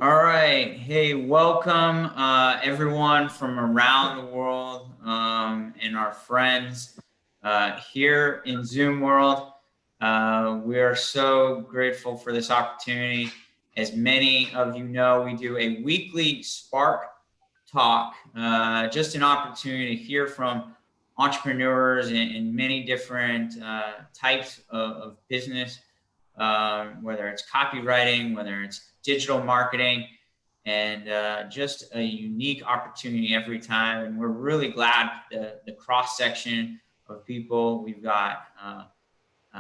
All right. Hey, welcome everyone from around the world and our friends here in Zoom world. We are so grateful for this opportunity. As many of you know, we do a weekly Spark Talk, just an opportunity to hear from entrepreneurs in many different types of business, whether it's copywriting, whether it's digital marketing, and just a unique opportunity every time. And we're really glad the cross section of people. We've got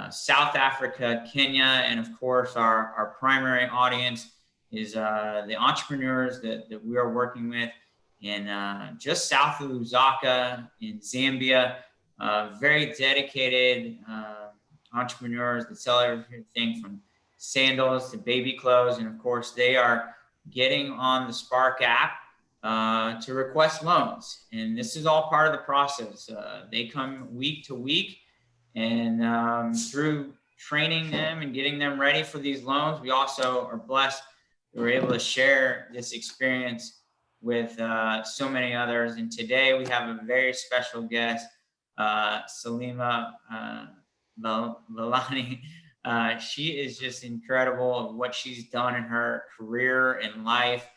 South Africa, Kenya, and of course, our primary audience is the entrepreneurs that we are working with in just south of Lusaka in Zambia. Very dedicated entrepreneurs that sell everything from sandals to baby clothes. And of course, they are getting on the Spark app to request loans. And this is all part of the process. They come week to week, and through training them and getting them ready for these loans, we also are blessed that we're able to share this experience with so many others. And today we have a very special guest, Saleema Vellani. She is just incredible of what she's done in her career and life,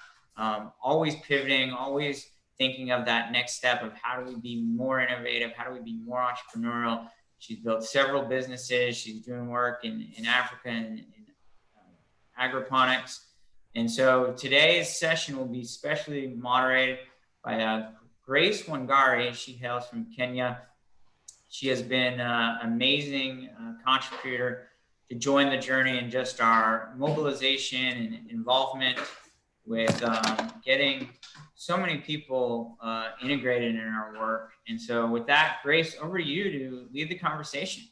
always pivoting, always thinking of that next step of how do we be more innovative, how do we be more entrepreneurial. She's built several businesses. She's doing work in Africa and in agroponics. And so today's session will be specially moderated by Grace Wangari. She hails from Kenya. She has been an amazing contributor to join the journey in just our mobilization and involvement with getting so many people integrated in our work. And so with that, Grace, over to you to lead the conversation.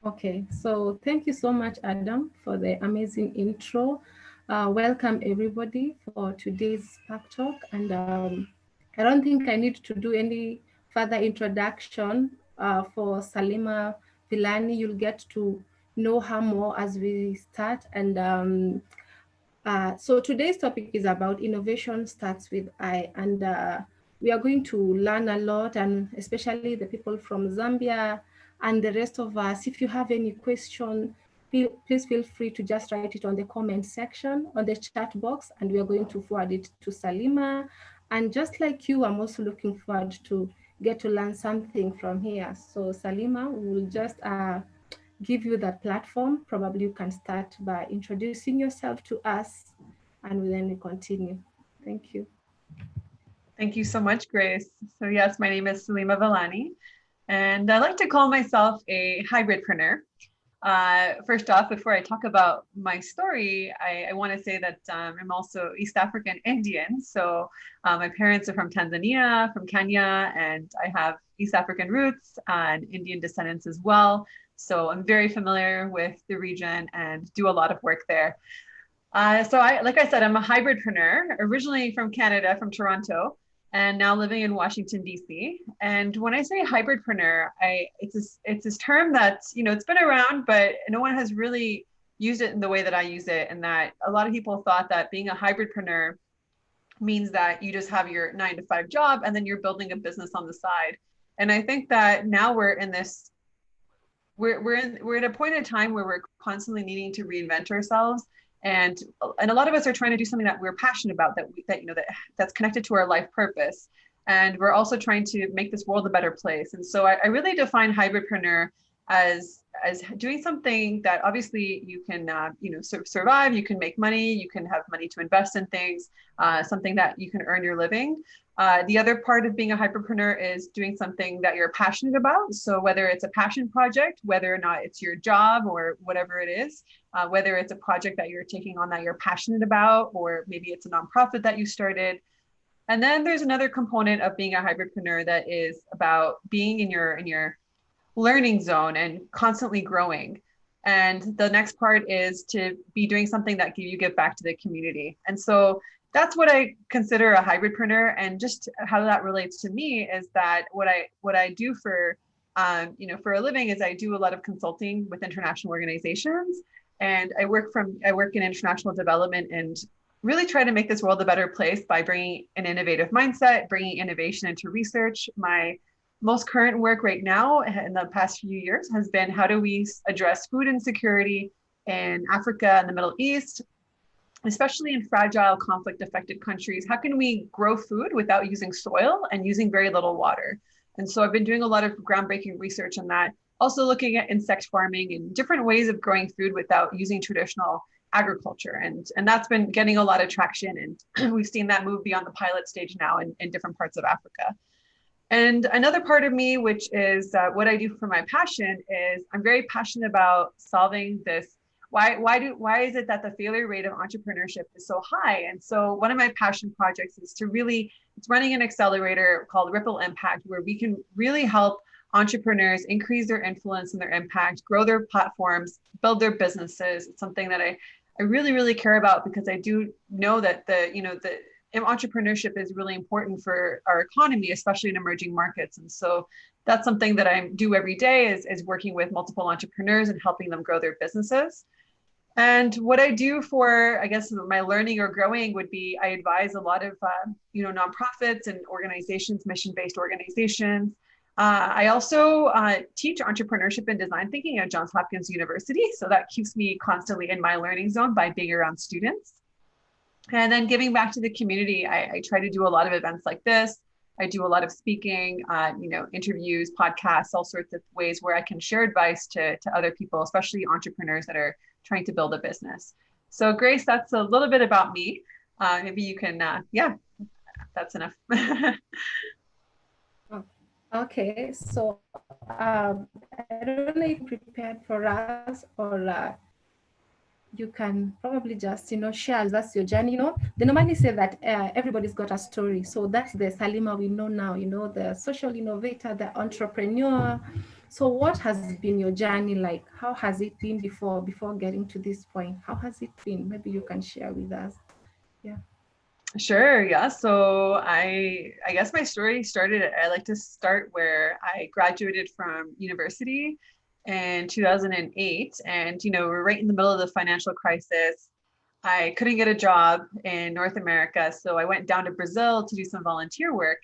Okay, so thank you so much, Adam, for the amazing intro. Welcome, everybody, for today's Spark Talk. And I don't think I need to do any further introduction for Saleema Vellani. You'll get to know her more as we start. And so today's topic is about innovation starts with I. And we are going to learn a lot, and especially the people from Zambia and the rest of us. If you have any question, please feel free to just write it on the comment section on the chat box, and we are going to forward it to Saleema. And just like you, I'm also looking forward to get to learn something from here. So Saleema, we will just give you that platform. Probably you can start by introducing yourself to us, and then we continue. Thank you. Thank you so much, Grace. So yes, my name is Saleema Vellani, and I like to call myself a hybridpreneur. First off, before I talk about my story, I want to say that I'm also East African Indian. So my parents are from Tanzania, from Kenya, and I have East African roots and Indian descendants as well. So I'm very familiar with the region and do a lot of work there. Like I said, I'm a hybridpreneur, originally from Canada, from Toronto, and now living in Washington, D.C. And when I say hybridpreneur, it's this term that's, it's been around, but no one has really used it in the way that I use it. And that a lot of people thought that being a hybridpreneur means that you just have your 9-to-5 job and then you're building a business on the side. And I think that now we're at a point in time where we're constantly needing to reinvent ourselves. And a lot of us are trying to do something that we're passionate about, that's connected to our life purpose. And we're also trying to make this world a better place. And so I really define hybridpreneur as doing something that obviously you can survive, you can make money, you can have money to invest in things, something that you can earn your living. The other part of being a hybridpreneur is doing something that you're passionate about. So whether it's a passion project, whether or not it's your job or whatever it is, whether it's a project that you're taking on that you're passionate about, or maybe it's a nonprofit that you started. And then there's another component of being a hybridpreneur that is about being in your learning zone and constantly growing. And the next part is to be doing something that you give back to the community. And so that's what I consider a hybridpreneur. And just how that relates to me is that what I do for a living is I do a lot of consulting with international organizations. And I work in international development and really try to make this world a better place by bringing an innovative mindset, bringing innovation into research. My most current work right now in the past few years has been how do we address food insecurity in Africa and the Middle East, especially in fragile conflict affected countries. How can we grow food without using soil and using very little water? And so I've been doing a lot of groundbreaking research on that. Also looking at insect farming and different ways of growing food without using traditional agriculture. And that's been getting a lot of traction. And we've seen that move beyond the pilot stage now in different parts of Africa. And another part of me, which is what I do for my passion, is I'm very passionate about solving this. Why is it that the failure rate of entrepreneurship is so high? And so one of my passion projects is it's running an accelerator called Ripple Impact, where we can really help entrepreneurs increase their influence and their impact, grow their platforms, build their businesses. It's something that I really, really care about, because I do know that the entrepreneurship is really important for our economy, especially in emerging markets. And so that's something that I do every day is working with multiple entrepreneurs and helping them grow their businesses. And what I do for, I guess, my learning or growing would be I advise a lot of, nonprofits and organizations, mission-based organizations. I also teach entrepreneurship and design thinking at Johns Hopkins University. So that keeps me constantly in my learning zone by being around students. And then giving back to the community, I try to do a lot of events like this. I do a lot of speaking, interviews, podcasts, all sorts of ways where I can share advice to other people, especially entrepreneurs that are trying to build a business. So Grace, that's a little bit about me. Maybe you can, that's enough. Okay, so I don't know if you prepared for us, or you can probably just, share with us your journey. They normally say that everybody's got a story. So that's the Saleema we know now, the social innovator, the entrepreneur. So what has been your journey like? How has it been before getting to this point? How has it been? Maybe you can share with us. Yeah. Sure. Yeah. So I guess my story started, I like to start where I graduated from university in 2008. And, we're right in the middle of the financial crisis. I couldn't get a job in North America. So I went down to Brazil to do some volunteer work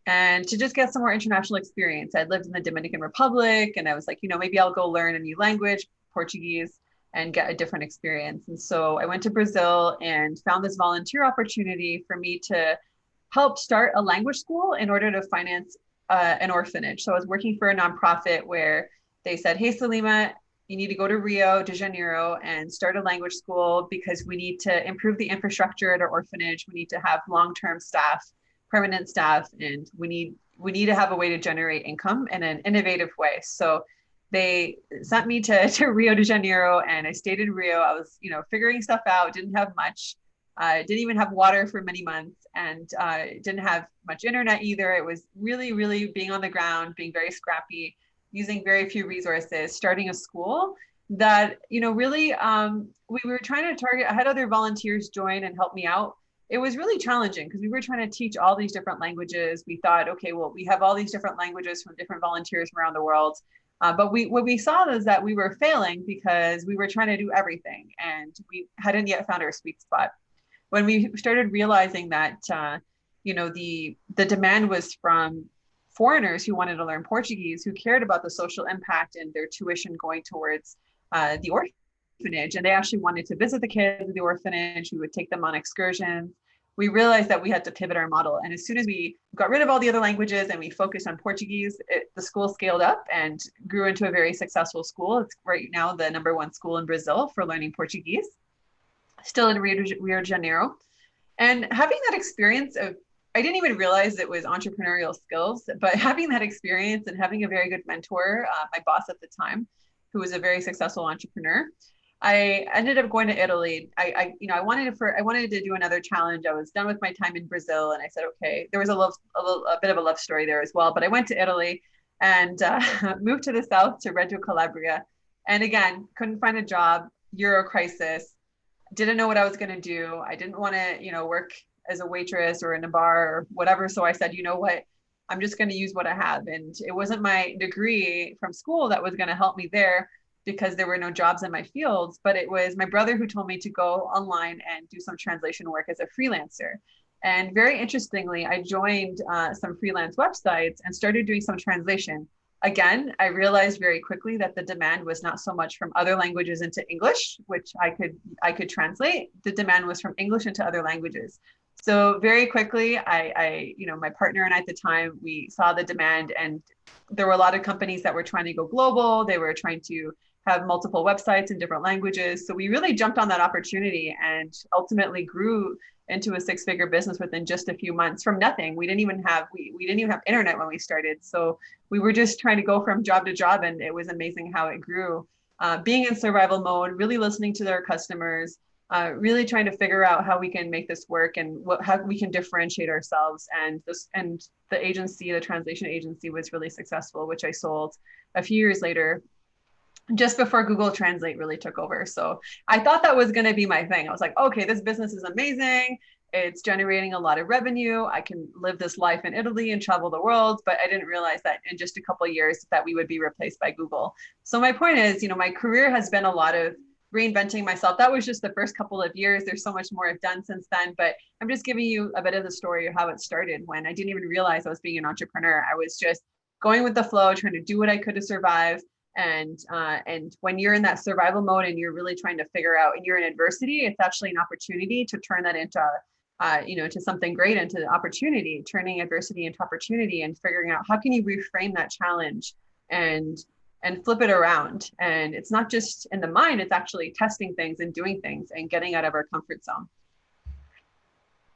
and to just get some more international experience. I'd lived in the Dominican Republic and I was like, maybe I'll go learn a new language, Portuguese, and get a different experience. And so I went to Brazil and found this volunteer opportunity for me to help start a language school in order to finance an orphanage. So I was working for a nonprofit where they said, hey, Saleema, you need to go to Rio de Janeiro and start a language school because we need to improve the infrastructure at our orphanage. We need to have long-term staff, permanent staff, and we need to have a way to generate income in an innovative way. So they sent me to Rio de Janeiro and I stayed in Rio. I was, figuring stuff out, didn't have much, didn't even have water for many months and didn't have much internet either. It was really, really being on the ground, being very scrappy, using very few resources, starting a school that, really, we were trying to target. I had other volunteers join and help me out. It was really challenging because we were trying to teach all these different languages. We thought, okay, well, we have all these different languages from different volunteers from around the world. But what we saw is that we were failing because we were trying to do everything and we hadn't yet found our sweet spot. When we started realizing that, the demand was from foreigners who wanted to learn Portuguese, who cared about the social impact and their tuition going towards the orphanage. And they actually wanted to visit the kids at the orphanage. We would take them on excursions. We realized that we had to pivot our model. And as soon as we got rid of all the other languages and we focused on Portuguese, the school scaled up and grew into a very successful school. It's right now the #1 school in Brazil for learning Portuguese, still in Rio de Janeiro. And having that experience I didn't even realize it was entrepreneurial skills, but having that experience and having a very good mentor, my boss at the time, who was a very successful entrepreneur, I ended up going to Italy. I wanted to do another challenge. I was done with my time in Brazil, and I said, okay. There was a bit of a love story there as well. But I went to Italy and moved to the south to Reggio Calabria, and again couldn't find a job. Euro crisis. Didn't know what I was going to do. I didn't want to, work as a waitress or in a bar or whatever. So I said, you know what? I'm just going to use what I have. And it wasn't my degree from school that was going to help me there, because there were no jobs in my fields, but it was my brother who told me to go online and do some translation work as a freelancer. And very interestingly, I joined some freelance websites and started doing some translation. Again, I realized very quickly that the demand was not so much from other languages into English, which I could translate. The demand was from English into other languages. So very quickly, my partner and I at the time, we saw the demand, and there were a lot of companies that were trying to go global. They were trying to have multiple websites in different languages. So we really jumped on that opportunity and ultimately grew into a six-figure business within just a few months from nothing. We didn't even have internet when we started. So we were just trying to go from job to job, and it was amazing how it grew. Being in survival mode, really listening to their customers, really trying to figure out how we can make this work and how we can differentiate ourselves. And the agency, the translation agency, was really successful, which I sold a few years later, just before Google Translate really took over. So I thought that was going to be my thing. I was like, okay, this business is amazing. It's generating a lot of revenue. I can live this life in Italy and travel the world. But I didn't realize that in just a couple of years that we would be replaced by Google. So my point is, my career has been a lot of reinventing myself. That was just the first couple of years. There's so much more I've done since then, but I'm just giving you a bit of the story of how it started when I didn't even realize I was being an entrepreneur. I was just going with the flow, trying to do what I could to survive. And when you're in that survival mode and you're really trying to figure out, and you're in adversity, it's actually an opportunity to turn that into, to something great, into opportunity, turning adversity into opportunity, and figuring out how can you reframe that challenge and flip it around. And it's not just in the mind, it's actually testing things and doing things and getting out of our comfort zone.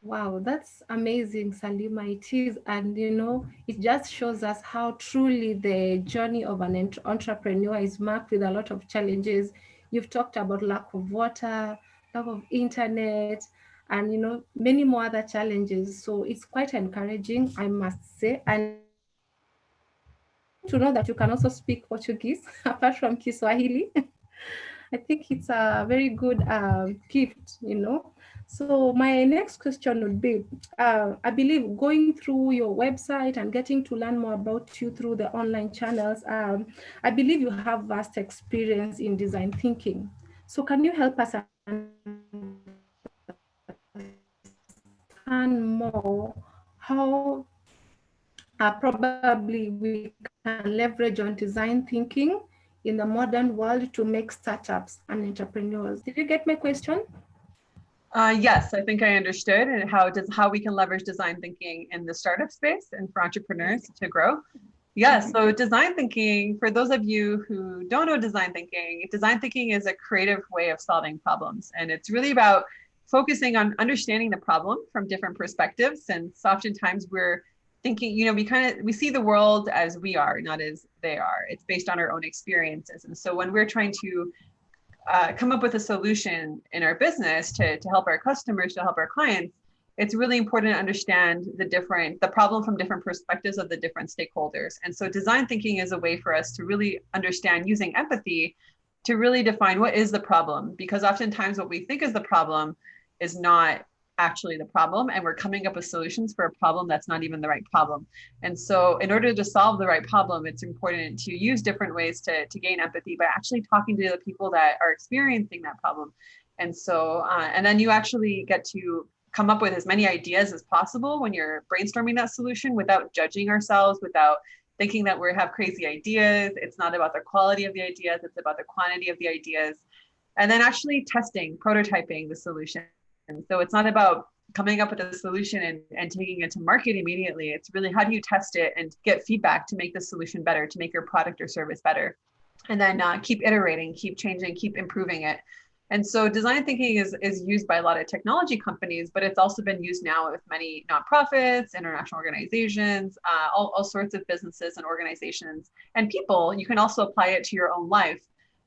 Wow, that's amazing, Saleema. It is. And, it just shows us how truly the journey of an entrepreneur is marked with a lot of challenges. You've talked about lack of water, lack of internet, and, many more other challenges. So it's quite encouraging, I must say. And to know that you can also speak Portuguese apart from Kiswahili. I think it's a very good gift. So my next question would be, I believe going through your website and getting to learn more about you through the online channels, I believe you have vast experience in design thinking. So can you help us understand more how probably we can leverage on design thinking in the modern world to make startups and entrepreneurs? Did you get my question? Yes, I think I understood, and how we can leverage design thinking in the startup space and for entrepreneurs to grow. Yes, so design thinking, for those of you who don't know design thinking is a creative way of solving problems. And it's really about focusing on understanding the problem from different perspectives. And so oftentimes we're thinking, we see the world as we are, not as they are. It's based on our own experiences. And so when we're trying to come up with a solution in our business to help our customers, to help our clients, it's really important to understand the problem from different perspectives of the different stakeholders. And so design thinking is a way for us to really understand, using empathy, to really define what is the problem, because oftentimes what we think is the problem is not actually the problem, and we're coming up with solutions for a problem that's not even the right problem. And so in order to solve the right problem, it's important to use different ways to gain empathy by actually talking to the people that are experiencing that problem. And so and then you actually get to come up with as many ideas as possible when you're brainstorming that solution, without judging ourselves, without thinking that we have crazy ideas. It's not about the quality of the ideas, it's about the quantity of the ideas. And then actually testing, prototyping the solution. So it's not about coming up with a solution and taking it to market immediately. It's really, how do you test it and get feedback to make the solution better, to make your product or service better? And then keep iterating, keep changing, keep improving it. And so design thinking is used by a lot of technology companies, but it's also been used now with many nonprofits, international organizations, all sorts of businesses and organizations and people. You can also apply it to your own life.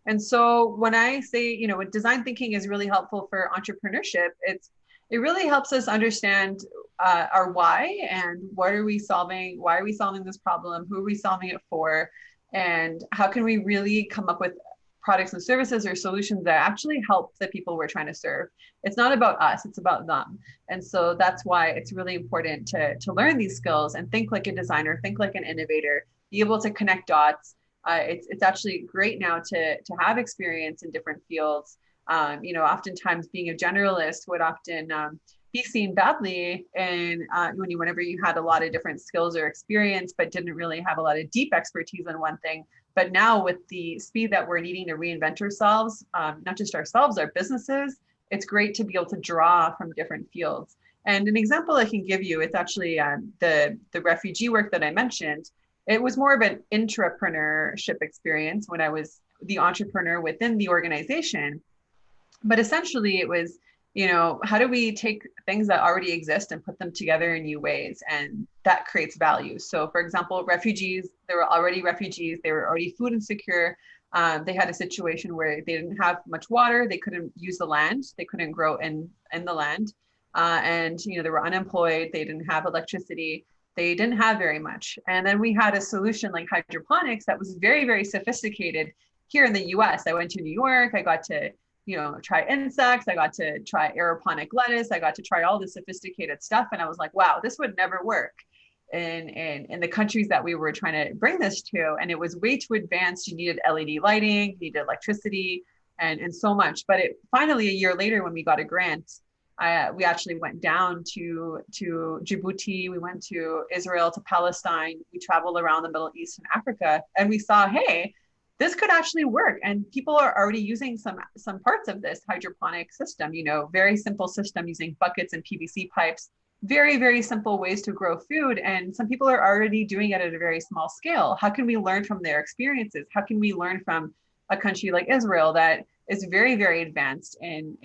And so when I say, design thinking is really helpful for entrepreneurship, it really helps us understand our why, and what are we solving? Why are we solving this problem? Who are we solving it for? And how can we really come up with products and services or solutions that actually help the people we're trying to serve? It's not about us, it's about them. And so that's why it's really important to learn these skills and think like a designer, think like an innovator, be able to connect dots, it's actually great now to have experience in different fields. Oftentimes being a generalist would often be seen badly, and whenever you had a lot of different skills or experience, but didn't really have a lot of deep expertise in one thing. But now with the speed that we're needing to reinvent ourselves, not just ourselves, our businesses, it's great to be able to draw from different fields. And an example I can give you, it's actually the refugee work that I mentioned. It was more of an intrapreneurship experience when I was the entrepreneur within the organization. But essentially it was, how do we take things that already exist and put them together in new ways? And that creates value. So for example, refugees, there were already refugees, they were already food insecure. They had a situation where they didn't have much water, they couldn't use the land, they couldn't grow in the land. And they were unemployed, they didn't have electricity, they didn't have very much. And then we had a solution like hydroponics that was very, very sophisticated here in the US. I went to New York, I got to try insects, I got to try aeroponic lettuce, I got to try all the sophisticated stuff. And I was like, wow, this would never work in the countries that we were trying to bring this to. And it was way too advanced. You needed LED lighting, you needed electricity and so much. But finally, a year later, when we got a grant, we actually went down to Djibouti, we went to Israel, to Palestine, we traveled around the Middle East and Africa, and we saw, hey, this could actually work. And people are already using some parts of this hydroponic system, very simple system using buckets and PVC pipes, very, very simple ways to grow food. And some people are already doing it at a very small scale. How can we learn from their experiences? How can we learn from a country like Israel that is very, very advanced in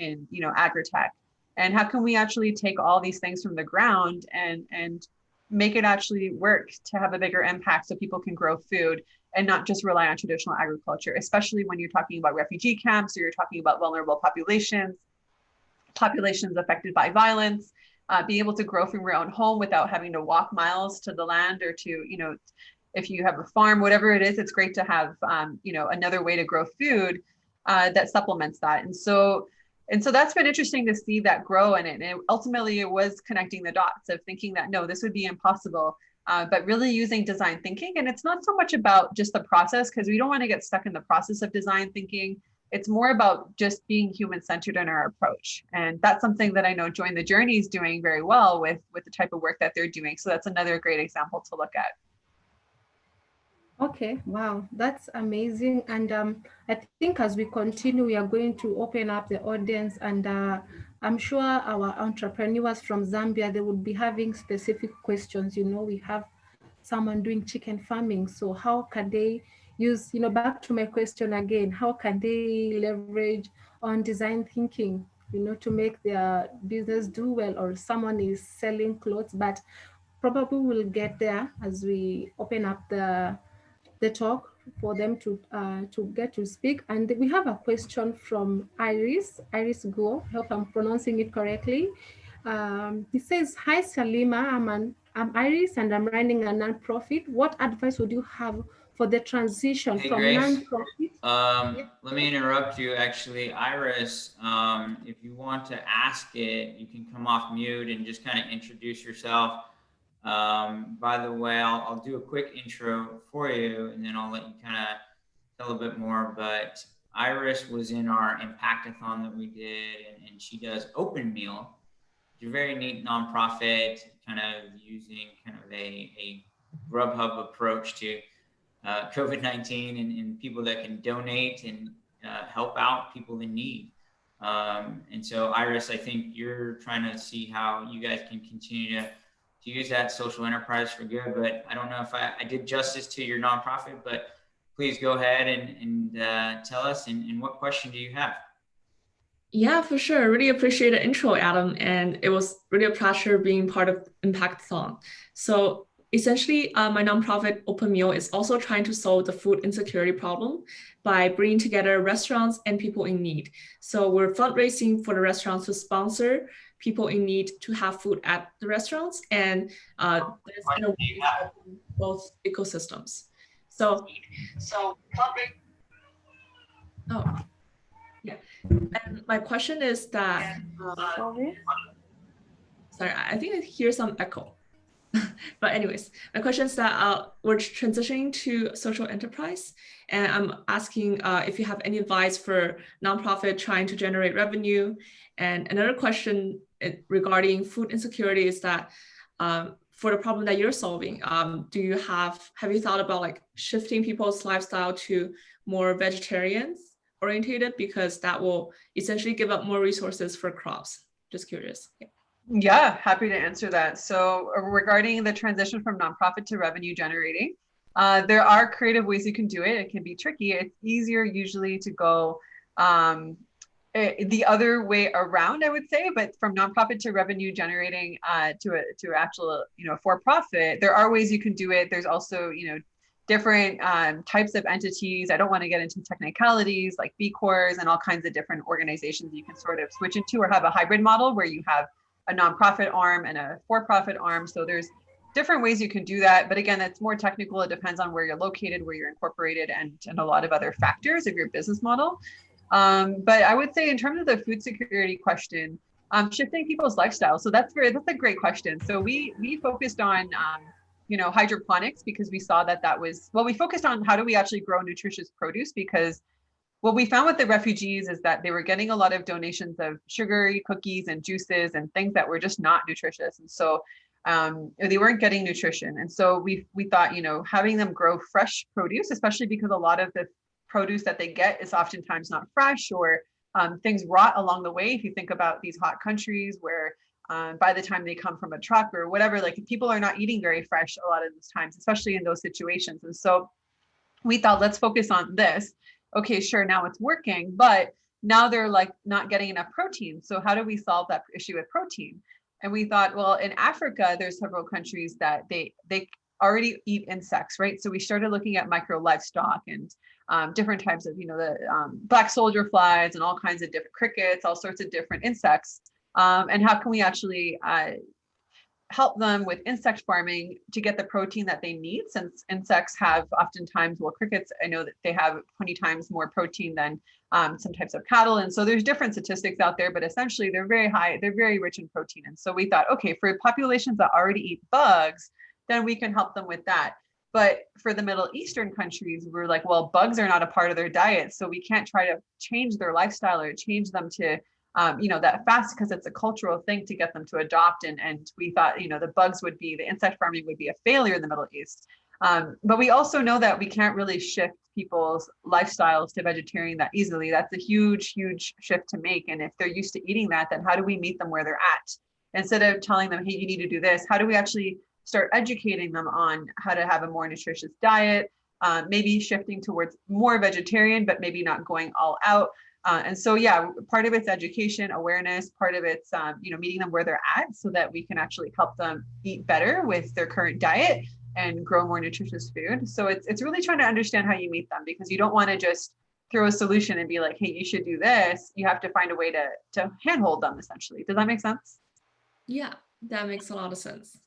agri-tech? And how can we actually take all these things from the ground and make it actually work to have a bigger impact so people can grow food and not just rely on traditional agriculture, especially when you're talking about refugee camps or you're talking about vulnerable populations affected by violence, being able to grow from your own home without having to walk miles to the land or to, if you have a farm, whatever it is, it's great to have, another way to grow food that supplements that. And so that's been interesting to see that grow. And ultimately it was connecting the dots of thinking that, no, this would be impossible. But really using design thinking. And it's not so much about just the process, because we don't want to get stuck in the process of design thinking. It's more about just being human-centered in our approach. And that's something that I know Join the Journey is doing very well with the type of work that they're doing. So that's another great example to look at. Okay, wow, that's amazing. And I think as we continue, we are going to open up the audience, and I'm sure our entrepreneurs from Zambia, they would be having specific questions. We have someone doing chicken farming. So how can they use, back to my question again, how can they leverage on design thinking, to make their business do well? Or someone is selling clothes, but probably we'll get there as we open up the talk for them to get to speak. And we have a question from Iris Go. I hope I'm pronouncing it correctly. He says, "Hi Saleema, I'm Iris and I'm running a nonprofit. What advice would you have for the transition from Grace, nonprofit?" Let me interrupt you. Actually, Iris, if you want to ask it, you can come off mute and just kind of introduce yourself. By the way, I'll do a quick intro for you, and then I'll let you kind of tell a bit more. But Iris was in our Impactathon that we did, and she does Open Meal. It's a very neat nonprofit, kind of using kind of a Grubhub approach to COVID-19 and people that can donate and help out people in need. And so, Iris, I think you're trying to see how you guys can continue to use that social enterprise for good. But I don't know if I did justice to your nonprofit, but please go ahead and tell us, and what question do you have? Yeah, for sure. Really appreciate the intro, Adam. And it was really a pleasure being part of Impactathon. So essentially, my nonprofit Open Meal is also trying to solve the food insecurity problem by bringing together restaurants and people in need. So we're fundraising for the restaurants to sponsor people in need to have food at the restaurants, and there's in a way both ecosystems. So yeah. And my question is that, sorry, I think I hear some echo. But anyways, my question is that we're transitioning to social enterprise, and I'm asking if you have any advice for nonprofit trying to generate revenue. And another question regarding food insecurity is that for the problem that you're solving, have you thought about like shifting people's lifestyle to more vegetarians orientated, because that will essentially give up more resources for crops? Just curious. Yeah. Yeah, happy to answer that. So regarding the transition from nonprofit to revenue generating, there are creative ways you can do it. It can be tricky. It's easier usually to go the other way around, I would say, but from nonprofit to revenue generating to actual, for profit, there are ways you can do it. There's also, different types of entities. I don't want to get into technicalities like B Corps and all kinds of different organizations you can sort of switch into, or have a hybrid model where you have a nonprofit arm and a for-profit arm. So there's different ways you can do that. But again, it's more technical. It depends on where you're located, where you're incorporated, and a lot of other factors of your business model. But I would say in terms of the food security question, shifting people's lifestyle. So that's a great question. So we focused on, hydroponics, because we saw we focused on how do we actually grow nutritious produce, because what we found with the refugees is that they were getting a lot of donations of sugary cookies and juices and things that were just not nutritious. And so they weren't getting nutrition. And so we thought, having them grow fresh produce, especially because a lot of the produce that they get is oftentimes not fresh, or things rot along the way. If you think about these hot countries where by the time they come from a truck or whatever, like people are not eating very fresh a lot of those times, especially in those situations. And so we thought, let's focus on this. Okay, sure, now it's working, but now they're like not getting enough protein. So how do we solve that issue with protein? And we thought, well, in Africa, there's several countries that they already eat insects, right? So we started looking at micro livestock and different types of, the black soldier flies and all kinds of different crickets, all sorts of different insects. And how can we actually help them with insect farming to get the protein that they need, since insects have oftentimes, crickets, I know that they have 20 times more protein than some types of cattle. And so there's different statistics out there, but essentially they're very rich in protein. And so we thought, okay, for populations that already eat bugs, then we can help them with that. But for the Middle Eastern countries, we're like, well, bugs are not a part of their diet. So we can't try to change their lifestyle or change them to that fast, because it's a cultural thing to get them to adopt. And we thought, the insect farming would be a failure in the Middle East. But we also know that we can't really shift people's lifestyles to vegetarian that easily. That's a huge, huge shift to make. And if they're used to eating that, then how do we meet them where they're at? Instead of telling them, hey, you need to do this, how do we actually start educating them on how to have a more nutritious diet, maybe shifting towards more vegetarian, but maybe not going all out. And so, yeah, part of it's education, awareness, part of it's, meeting them where they're at so that we can actually help them eat better with their current diet and grow more nutritious food. So it's really trying to understand how you meet them, because you don't want to just throw a solution and be like, hey, you should do this. You have to find a way to handhold them, essentially. Does that make sense? Yeah, that makes a lot of sense.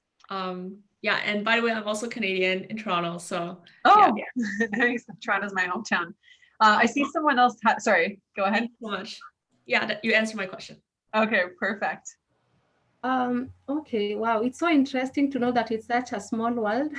Yeah, and by the way, I'm also Canadian in Toronto, so. Oh, yeah. Toronto's my hometown. I see someone else. Sorry, go ahead. Thanks so much. Yeah, you answered my question. Okay, perfect. Okay, wow, it's so interesting to know that it's such a small world.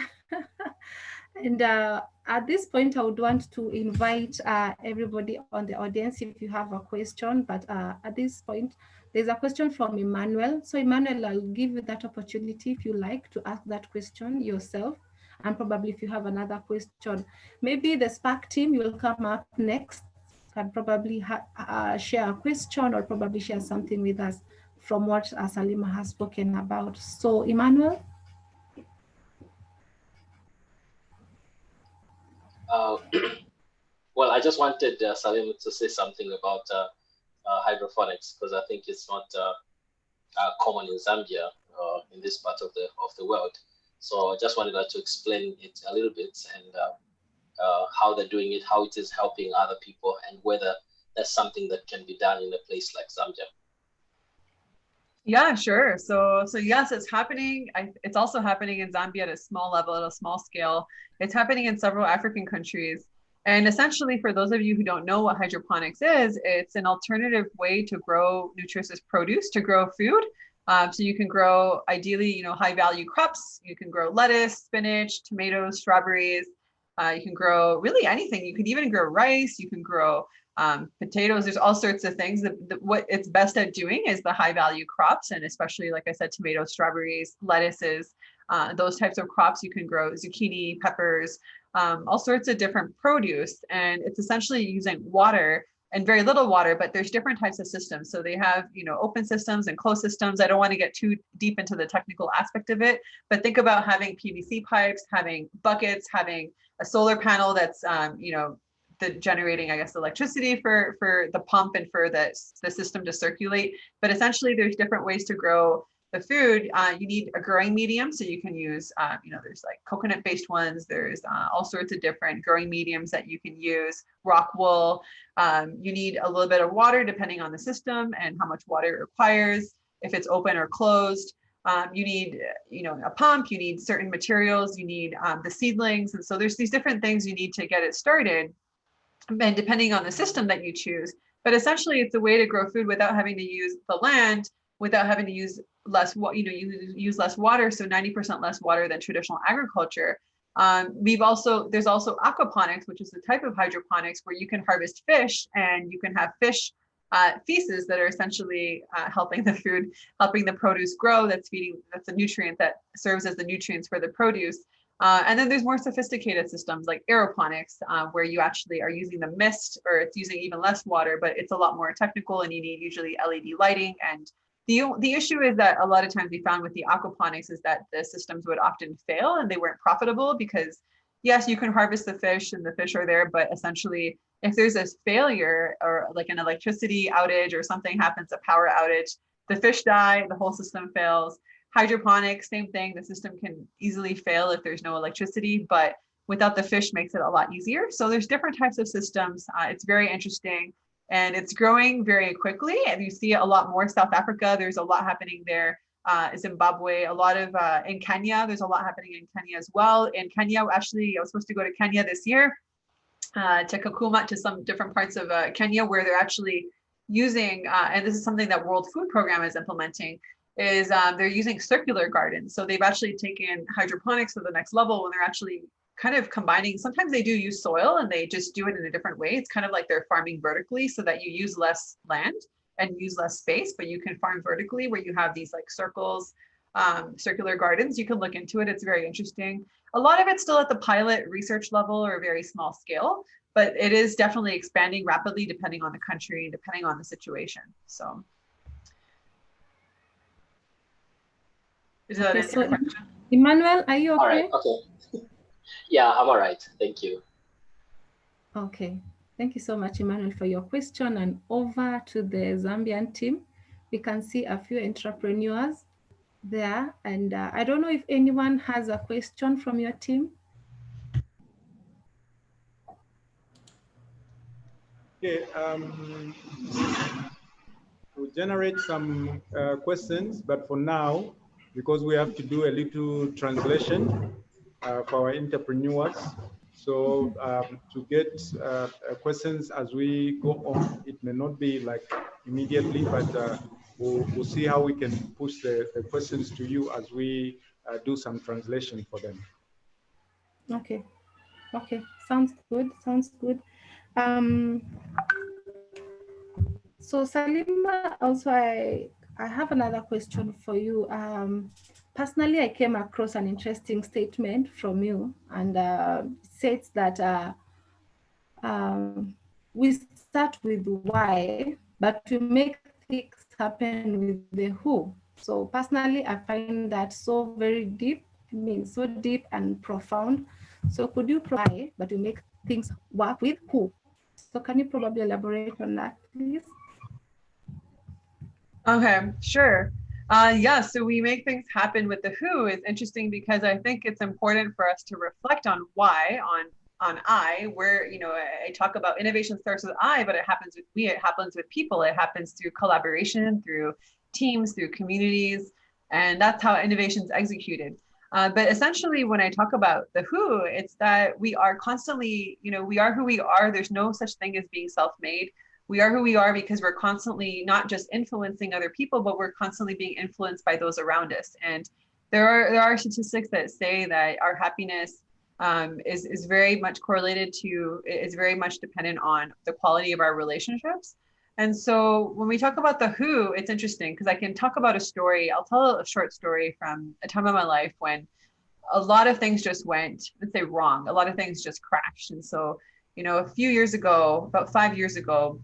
And at this point, I would want to invite everybody on the audience if you have a question. But at this point, there's a question from Emmanuel. So Emmanuel, I'll give you that opportunity if you like to ask that question yourself. And probably if you have another question, maybe the Spark team will come up next, can probably share a question or probably share something with us from what Saleema has spoken about. So Emmanuel? Well, I just wanted Saleema to say something about hydroponics, because I think it's not common in Zambia, in this part of the world. So I just wanted her to explain it a little bit, and how they're doing it, how it is helping other people, and whether that's something that can be done in a place like Zambia. Yeah, sure. So yes, it's happening. It's also happening in Zambia at a small level, at a small scale. It's happening in several African countries. And essentially, for those of you who don't know what hydroponics is, it's an alternative way to grow nutritious produce, to grow food, So you can grow, ideally, high value crops. You can grow lettuce, spinach, tomatoes, strawberries. You can grow really anything. You can even grow rice. You can grow potatoes. There's all sorts of things. What it's best at doing is the high value crops, and especially, like I said, tomatoes, strawberries, lettuces, those types of crops. You can grow zucchini, peppers, all sorts of different produce, and it's essentially using water and very little water, but there's different types of systems. So they have, open systems and closed systems. I don't want to get too deep into the technical aspect of it, but think about having PVC pipes, having buckets, having a solar panel that's, generating, I guess, electricity for the pump and for the system to circulate. But essentially, there's different ways to grow the food. You need a growing medium, so you can use, there's like coconut-based ones. There's all sorts of different growing mediums that you can use. Rock wool. You need a little bit of water depending on the system and how much water it requires, if it's open or closed. You need, a pump. You need certain materials. You need the seedlings, and so there's these different things you need to get it started, and depending on the system that you choose. But essentially, it's a way to grow food without having to use the land, without having to use less, you use less water, so 90% less water than traditional agriculture. There's also aquaponics, which is the type of hydroponics where you can harvest fish, and you can have fish feces that are essentially helping the produce grow. That's a nutrient that serves as the nutrients for the produce. And then there's more sophisticated systems like aeroponics, where you actually are using the mist, or it's using even less water, but it's a lot more technical, and you need usually LED lighting. And the issue is that a lot of times we found with the aquaponics is that the systems would often fail, and they weren't profitable because, yes, you can harvest the fish and the fish are there, but essentially if there's a failure or like an electricity outage or something happens, a power outage, the fish die, the whole system fails. Hydroponics, same thing. The system can easily fail if there's no electricity, but without the fish makes it a lot easier. So there's different types of systems. It's very interesting, and it's growing very quickly. And you see a lot more. South Africa, there's a lot happening there. Zimbabwe, a lot of, in Kenya, there's a lot happening in Kenya as well. In Kenya, actually, I was supposed to go to Kenya this year, to Kakuma, to some different parts of Kenya, where they're actually using, and this is something that World Food Program is implementing, is they're using circular gardens. So they've actually taken hydroponics to the next level when they're actually kind of combining. Sometimes they do use soil and they just do it in a different way. It's kind of like they're farming vertically, so that you use less land and use less space, but you can farm vertically, where you have these like circles, circular gardens. You can look into it. It's very interesting. A lot of it's still at the pilot research level or very small scale, but it is definitely expanding rapidly depending on the country, depending on the situation. So. Is that answer your question? Emmanuel, are you okay? All right, okay. Yeah, I'm all right. Thank you. Okay. Thank you so much, Emmanuel, for your question. And over to the Zambian team, we can see a few entrepreneurs there. And I don't know if anyone has a question from your team. Okay, we'll generate some questions, but for now, because we have to do a little translation for our entrepreneurs. So to get questions as we go on, it may not be like immediately, but we'll see how we can push the questions to you as we do some translation for them. Okay, okay, sounds good, sounds good. So Saleema, also I have another question for you. Personally, I came across an interesting statement from you, and it says that we start with why, but we make things happen with the who. So personally, I find that so very deep, so deep and profound. So could you provide, but we make things work with who? So can you probably elaborate on that, please? Okay, sure. Yeah, so we make things happen with the who is interesting because I think it's important for us to reflect on why, on I, where, I talk about innovation starts with I, but it happens with we, it happens with people, it happens through collaboration, through teams, through communities, and that's how innovation is executed. But essentially, when I talk about the who, it's that we are constantly, we are who we are. There's no such thing as being self-made. we are who we are because we're constantly not just influencing other people, but we're constantly being influenced by those around us. And there are statistics that say that our happiness is very much correlated to, is very much dependent on the quality of our relationships. And so when we talk about the who, it's interesting because I can talk about a story. I'll tell a short story from a time of my life when a lot of things just went, let's say, wrong. A lot of things just crashed. And so, a few years ago, about 5 years ago,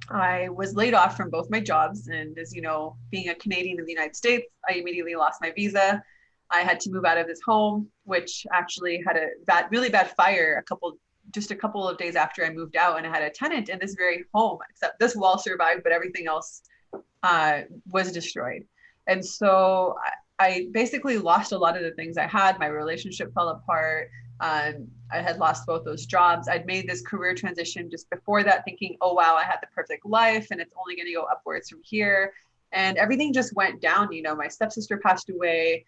I was laid off from both my jobs. And as you know, being a Canadian in the United States, I immediately lost my visa. I had to move out of this home, which actually had a really bad fire just a couple of days after I moved out, and I had a tenant in this very home, except this wall survived, but everything else was destroyed. And so I basically lost a lot of the things I had. My relationship fell apart. I had lost both those jobs. I'd made this career transition just before that, thinking, oh, wow, I had the perfect life and it's only going to go upwards from here. And everything just went down. My stepsister passed away.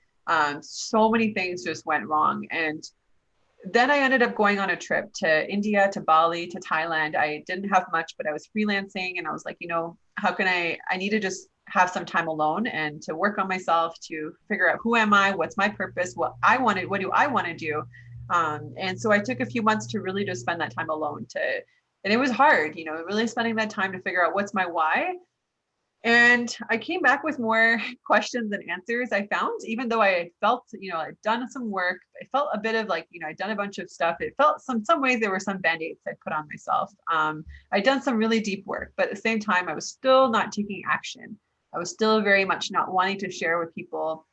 So many things just went wrong. And then I ended up going on a trip to India, to Bali, to Thailand. I didn't have much, but I was freelancing, and I was like, how can I need to just have some time alone and to work on myself, to figure out who am I, what's my purpose, what do I want to do? And so I took a few months to really just spend that time alone and it was hard, really spending that time to figure out what's my why. And I came back with more questions than answers. I found, even though I felt, I'd done some work, I felt a bit of like, I'd done a bunch of stuff. It felt some ways there were some band-aids I put on myself. I'd done some really deep work, but at the same time, I was still not taking action. I was still very much not wanting to share with people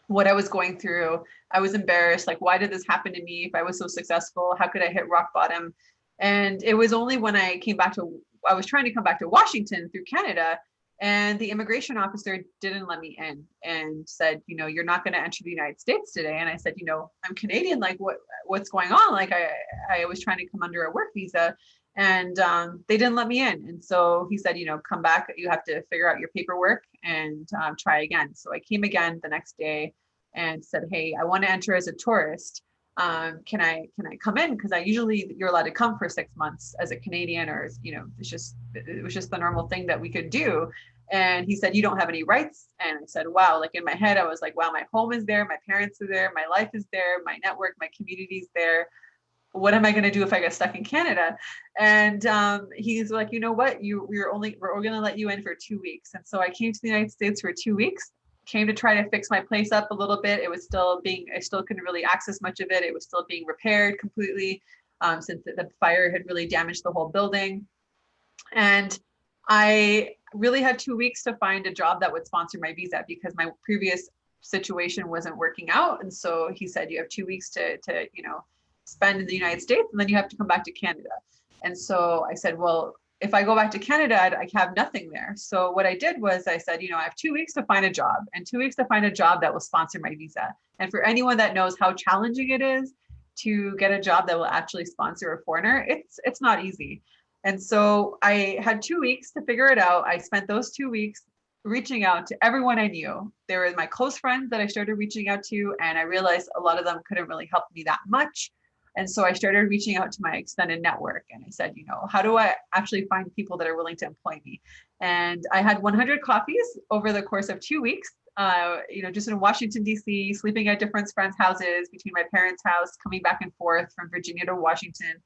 what I was going through. I was embarrassed. Like, why did this happen to me? If I was so successful, how could I hit rock bottom? And it was only when I was trying to come back to Washington through Canada, and the immigration officer didn't let me in and said, you're not going to enter the United States today. And I said, I'm Canadian. Like, what's going on? Like, I was trying to come under a work visa, and they didn't let me in. And so he said, come back. You have to figure out your paperwork and try again. So I came again the next day and said, hey, I want to enter as a tourist. Can I come in? Because you're allowed to come for 6 months as a Canadian, or it was just the normal thing that we could do. And he said, you don't have any rights. And I said, wow, like in my head, I was like, wow, my home is there, my parents are there, my life is there, my network, my community's there. What am I going to do if I get stuck in Canada? And he's like, you know what, we're going to let you in for 2 weeks. And so I came to the United States for 2 weeks. Came to try to fix my place up a little bit. It was I still couldn't really access much of it. It was still being repaired completely since the fire had really damaged the whole building. And I really had 2 weeks to find a job that would sponsor my visa because my previous situation wasn't working out. And so he said, you have 2 weeks to spend in the United States, and then you have to come back to Canada. And so I said, well, if I go back to Canada, I have nothing there. So what I did was I said, I have 2 weeks to find a job, and 2 weeks to find a job that will sponsor my visa. And for anyone that knows how challenging it is to get a job that will actually sponsor a foreigner, it's not easy. And so I had 2 weeks to figure it out. I spent those 2 weeks reaching out to everyone I knew. They were my close friends that I started reaching out to, and I realized a lot of them couldn't really help me that much. And so I started reaching out to my extended network, and I said, how do I actually find people that are willing to employ me? And I had 100 coffees over the course of 2 weeks, just in Washington, D.C., sleeping at different friends' houses, between my parents' house, coming back and forth from Virginia to Washington,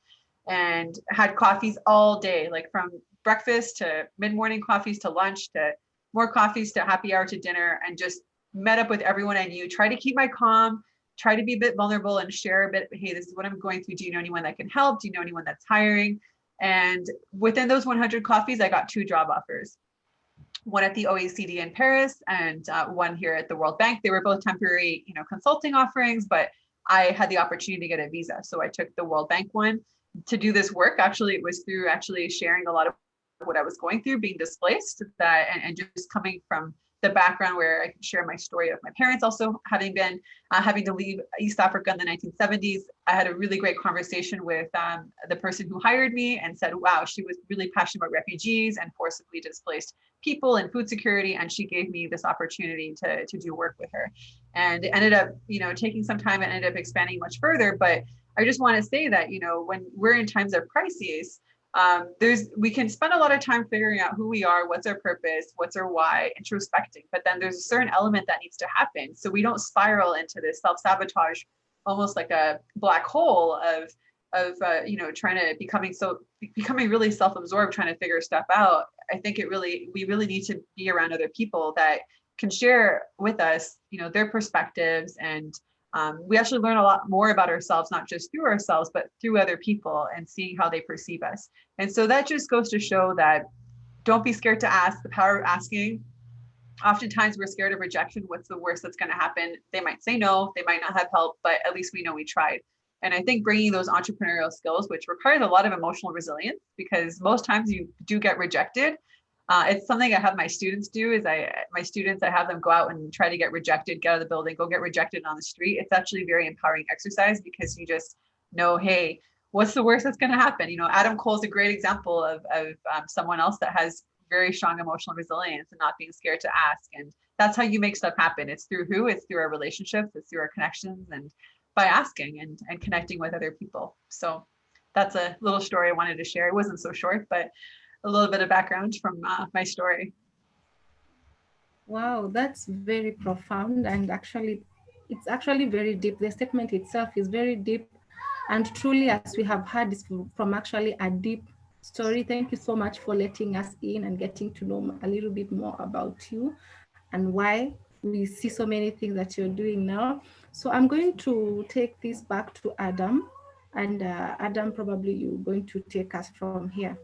and had coffees all day, like from breakfast to mid-morning coffees to lunch to more coffees to happy hour to dinner, and just met up with everyone I knew, try to keep my calm, try to be a bit vulnerable and share a bit, hey, this is what I'm going through. Do you know anyone that can help? Do you know anyone that's hiring? And within those 100 coffees, I got 2 job offers. One at the OECD in Paris and one here at the World Bank. They were both temporary, consulting offerings, but I had the opportunity to get a visa. So I took the World Bank one to do this work. Actually, it was through sharing a lot of what I was going through, being displaced, and just coming from the background where I can share my story of my parents also having to leave East Africa in the 1970s. I had a really great conversation with the person who hired me and said, wow, she was really passionate about refugees and forcibly displaced people and food security. And she gave me this opportunity to do work with her. And it ended up, taking some time and ended up expanding much further. But I just want to say that, when we're in times of crises, we can spend a lot of time figuring out who we are, what's our purpose, what's our why, introspecting, but then there's a certain element that needs to happen so we don't spiral into this self-sabotage, almost like a black hole of trying to becoming really self-absorbed, trying to figure stuff out. I think we really need to be around other people that can share with us, their perspectives, and we actually learn a lot more about ourselves, not just through ourselves, but through other people and seeing how they perceive us. And so that just goes to show that don't be scared to ask, the power of asking. Oftentimes we're scared of rejection. What's the worst that's going to happen? They might say no, they might not have help, but at least we know we tried. And I think bringing those entrepreneurial skills, which requires a lot of emotional resilience, because most times you do get rejected. It's something I have my students do is I have them go out and try to get rejected, get out of the building, go get rejected on the street. It's actually a very empowering exercise because you just know, hey, what's the worst that's going to happen? Adam Cole's a great example of someone else that has very strong emotional resilience and not being scared to ask. And that's how you make stuff happen. It's through it's through our relationships, it's through our connections, and by asking and connecting with other people. So that's a little story I wanted to share. It wasn't so short, but a little bit of background from my story. Wow, that's very profound, and it's actually very deep. The statement itself is very deep, and truly, as we have heard, is from actually a deep story. Thank you so much for letting us in and getting to know a little bit more about you and why we see so many things that you're doing now. So I'm going to take this back to Adam, and Adam, probably you're going to take us from here.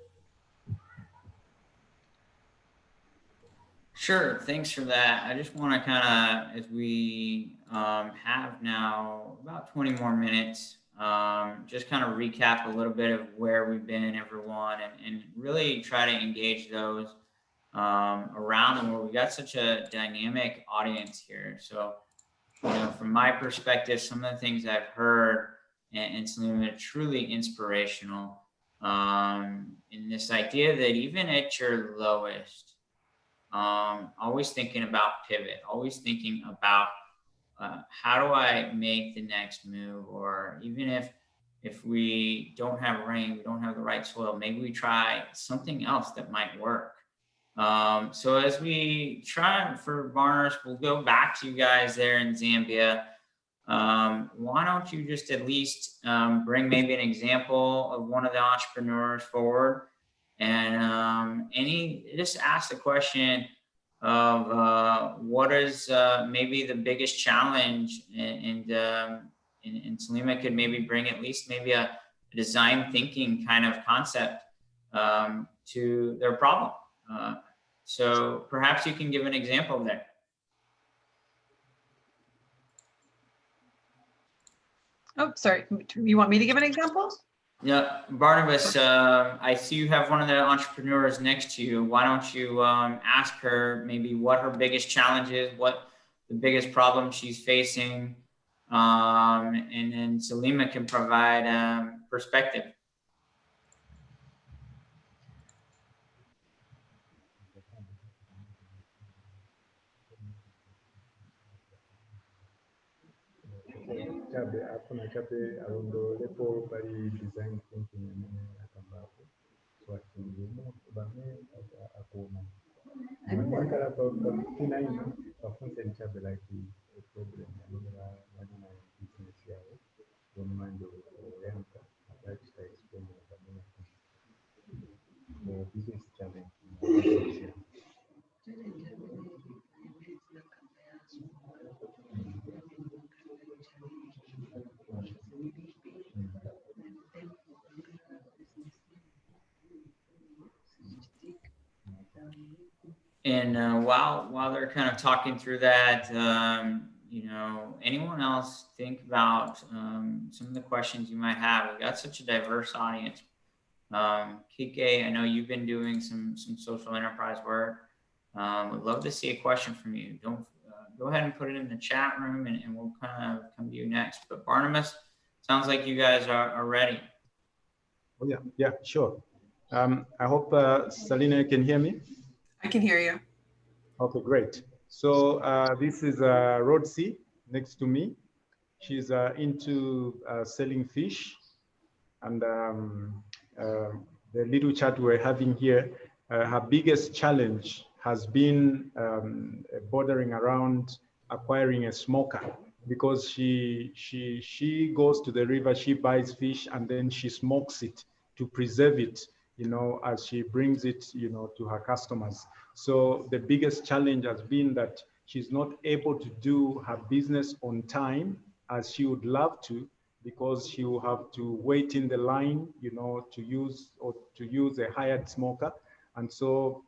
Sure, thanks for that. I just want to kind of, as we have now about 20 more minutes, just kind of recap a little bit of where we've been, everyone, and really try to engage those around the world. We got such a dynamic audience here. So, from my perspective, some of the things I've heard and Saleema, truly inspirational in this idea that even at your lowest, always thinking about pivot, always thinking about how do I make the next move, or even if we don't have rain, we don't have the right soil, maybe we try something else that might work. So as we try for Barners, we'll go back to you guys there in Zambia. Why don't you just at least bring maybe an example of one of the entrepreneurs forward, and just ask the question of what is maybe the biggest challenge, and Saleema could maybe bring at least maybe a design thinking kind of concept to their problem. So perhaps you can give an example there. Oh, sorry. You want me to give an example? Yeah, Barnabas, I see you have one of the entrepreneurs next to you. Why don't you ask her maybe what her biggest challenge is, what the biggest problem she's facing, and then Saleema can provide perspective. Hakuna chape arondolepo bali design thinking akambapo so akilimu bame akoma mwakala pa 59 pafunse chape like a problem ya majina ya business yao kwa mando yanka ataki ta explain bame the business challenge. And while they're kind of talking through that, anyone else think about some of the questions you might have? We've got such a diverse audience. Kike, I know you've been doing some social enterprise work. Would love to see a question from you. Don't go ahead and put it in the chat room, and we'll kind of come to you next. But Barnabas, sounds like you guys are ready. Oh yeah, sure. I hope Salina can hear me. I can hear you. Okay, great. So this is Rodsy next to me. She's into selling fish, and the little chat we're having here, her biggest challenge has been bordering around acquiring a smoker, because she goes to the river, she buys fish, and then she smokes it to preserve it, you know, as she brings it, you know, to her customers. So the biggest challenge has been that she's not able to do her business on time as she would love to, because she will have to wait in the line, you know, to use a hired smoker. And so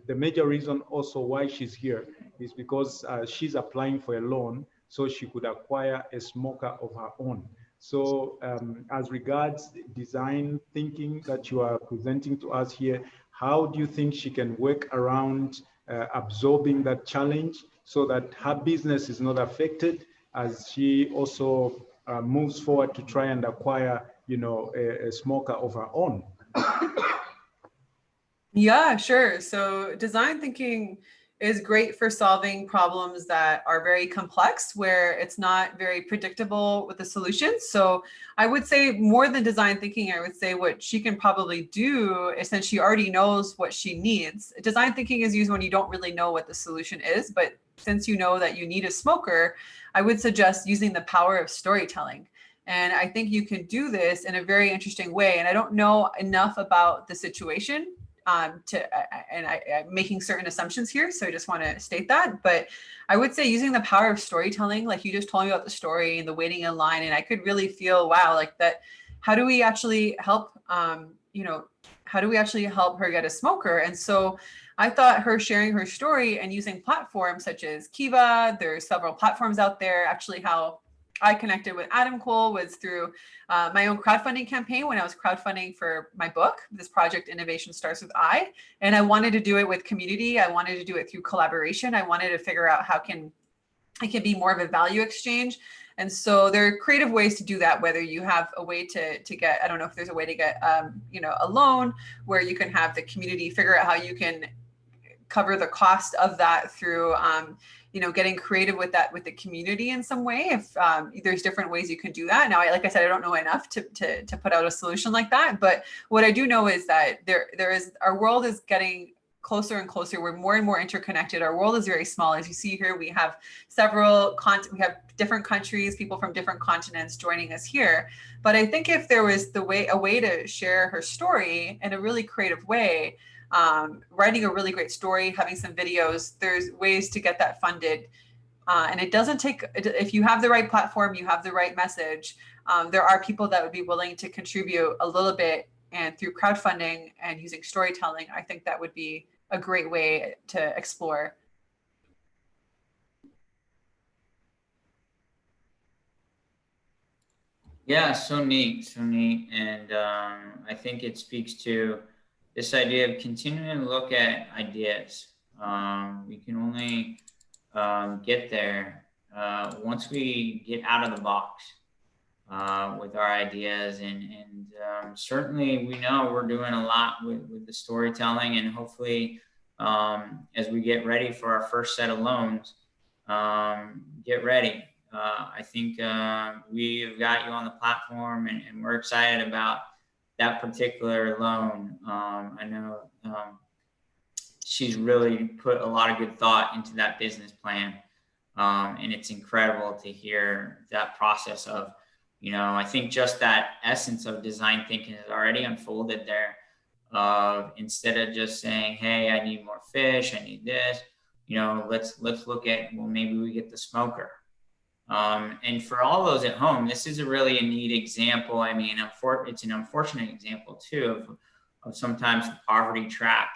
the major reason also why she's here is because she's applying for a loan so she could acquire a smoker of her own. So as regards design thinking that you are presenting to us here, how do you think she can work around absorbing that challenge so that her business is not affected as she also moves forward to try and acquire, you know, a smoker of her own? Yeah, sure. So design thinking is great for solving problems that are very complex, where it's not very predictable with the solutions. So I would say more than design thinking, I would say what she can probably do is, since she already knows what she needs. Design thinking is used when you don't really know what the solution is, but since you know that you need a smoker, I would suggest using the power of storytelling. And I think you can do this in a very interesting way. And I don't know enough about the situation I'm making certain assumptions here, so I just want to state that. But I would say using the power of storytelling, like you just told me about the story and the waiting in line, and I could really feel, wow, like that. How do we actually help? You know, how do we actually help her get a smoker? And so I thought her sharing her story and using platforms such as Kiva, there's several platforms out there. Actually, how I connected with Adam Cole was through my own crowdfunding campaign when I was crowdfunding for my book. This project, Innovation Starts with I, and I wanted to do it with community. I wanted to do it through collaboration. I wanted to figure out how it can be more of a value exchange. And so there are creative ways to do that, whether you have a way to get, I don't know if there's a way to get, you know, a loan where you can have the community figure out how you can cover the cost of that through, you know, getting creative with that, with the community in some way. If there's different ways you can do that. Now, like I said, I don't know enough to put out a solution like that. But what I do know is that our world is getting closer and closer. We're more and more interconnected. Our world is very small. As you see here, we have we have different countries, people from different continents joining us here. But I think if there was a way to share her story in a really creative way, writing a really great story, having some videos, there's ways to get that funded. And it doesn't take, if you have the right platform, you have the right message, there are people that would be willing to contribute a little bit. And through crowdfunding and using storytelling, I think that would be a great way to explore. Yeah, so neat, so neat. And I think it speaks to this idea of continuing to look at ideas. We can only get there once we get out of the box with our ideas. And certainly we know we're doing a lot with the storytelling, and hopefully as we get ready for our first set of loans, get ready. I think we've got you on the platform, and we're excited about that particular loan. I know she's really put a lot of good thought into that business plan. And it's incredible to hear that process of, you know, I think just that essence of design thinking is already unfolded there. Instead of just saying, hey, I need more fish, I need this, you know, let's look at, well, maybe we get the smoker. And for all those at home, this is really a neat example. I mean, it's an unfortunate example too of sometimes the poverty trap.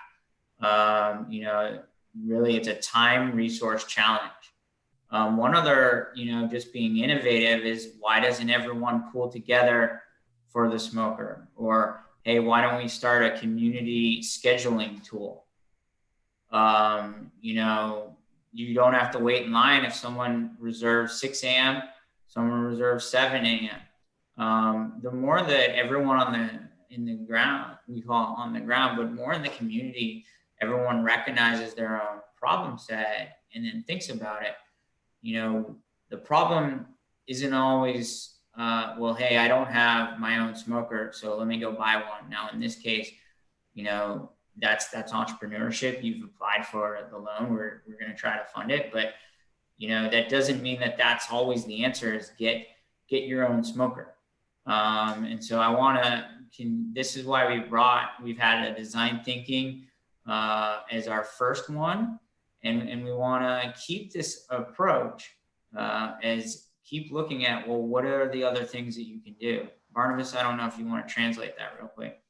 You know, really it's a time resource challenge. One other, you know, just being innovative is, why doesn't everyone pool together for the smoker? Or, hey, why don't we start a community scheduling tool? You know, you don't have to wait in line if someone reserves 6 a.m., someone reserves 7 a.m. The more that everyone in the ground, we call it on the ground, but more in the community, everyone recognizes their own problem set and then thinks about it. You know, the problem isn't always well, hey, I don't have my own smoker, so let me go buy one. Now, in this case, you know, that's entrepreneurship. You've applied for the loan. We're going to try to fund it, but you know, that doesn't mean that that's always the answer. Is get your own smoker. And so I want to. This is why we've had a design thinking as our first one, and we want to keep this approach as keep looking at, well, what are the other things that you can do? Barnabas, I don't know if you want to translate that real quick.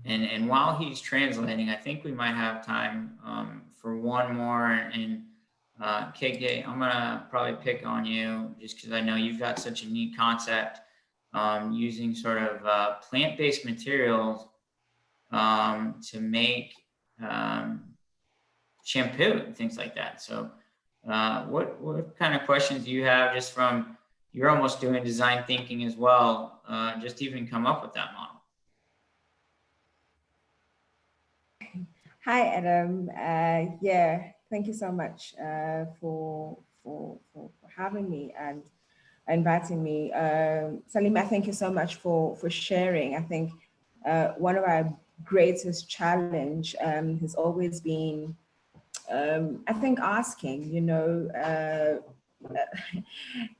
And while he's translating, I think we might have time for one more. And KK, I'm gonna probably pick on you just because I know you've got such a neat concept using sort of plant-based materials to make shampoo and things like that. So what kind of questions do you have, just from, you're almost doing design thinking as well, just to even come up with that model? Hi, Adam. Yeah, thank you so much for having me and inviting me. Saleema, thank you so much for sharing. I think one of our greatest challenge has always been, I think, asking, you know,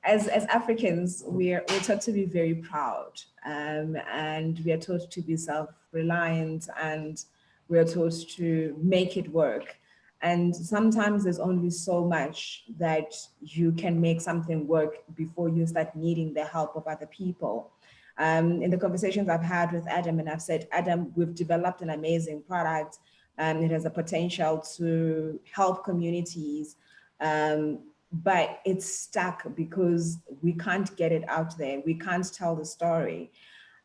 as Africans, we're taught to be very proud, and we are taught to be self-reliant, and we are taught to make it work. And sometimes there's only so much that you can make something work before you start needing the help of other people. In the conversations I've had with Adam, and I've said, Adam, we've developed an amazing product, and it has a potential to help communities, but it's stuck because we can't get it out there. We can't tell the story.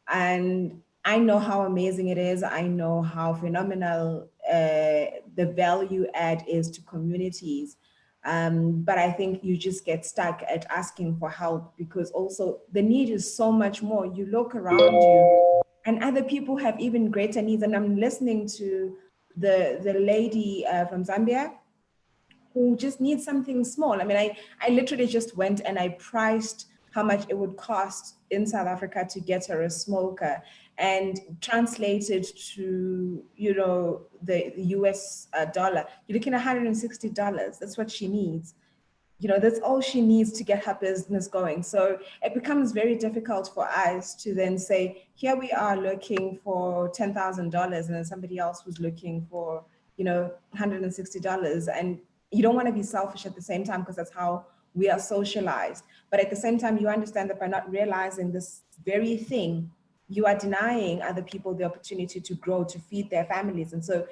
And I know how amazing it is. I know how phenomenal the value add is to communities. But I think you just get stuck at asking for help, because also the need is so much more. You look around you and other people have even greater needs. And I'm listening to the lady from Zambia who just needs something small. I mean, I literally just went and I priced how much it would cost in South Africa to get her a smoker, and translated to, you know, the US dollar, you're looking at $160. That's what she needs. You know, that's all she needs to get her business going. So it becomes very difficult for us to then say, here we are looking for $10,000, and then somebody else who's looking for, you know, $160. And you don't want to be selfish at the same time, because that's how we are socialized. But at the same time, you understand that by not realizing this very thing, you are denying other people the opportunity to grow, to feed their families. And so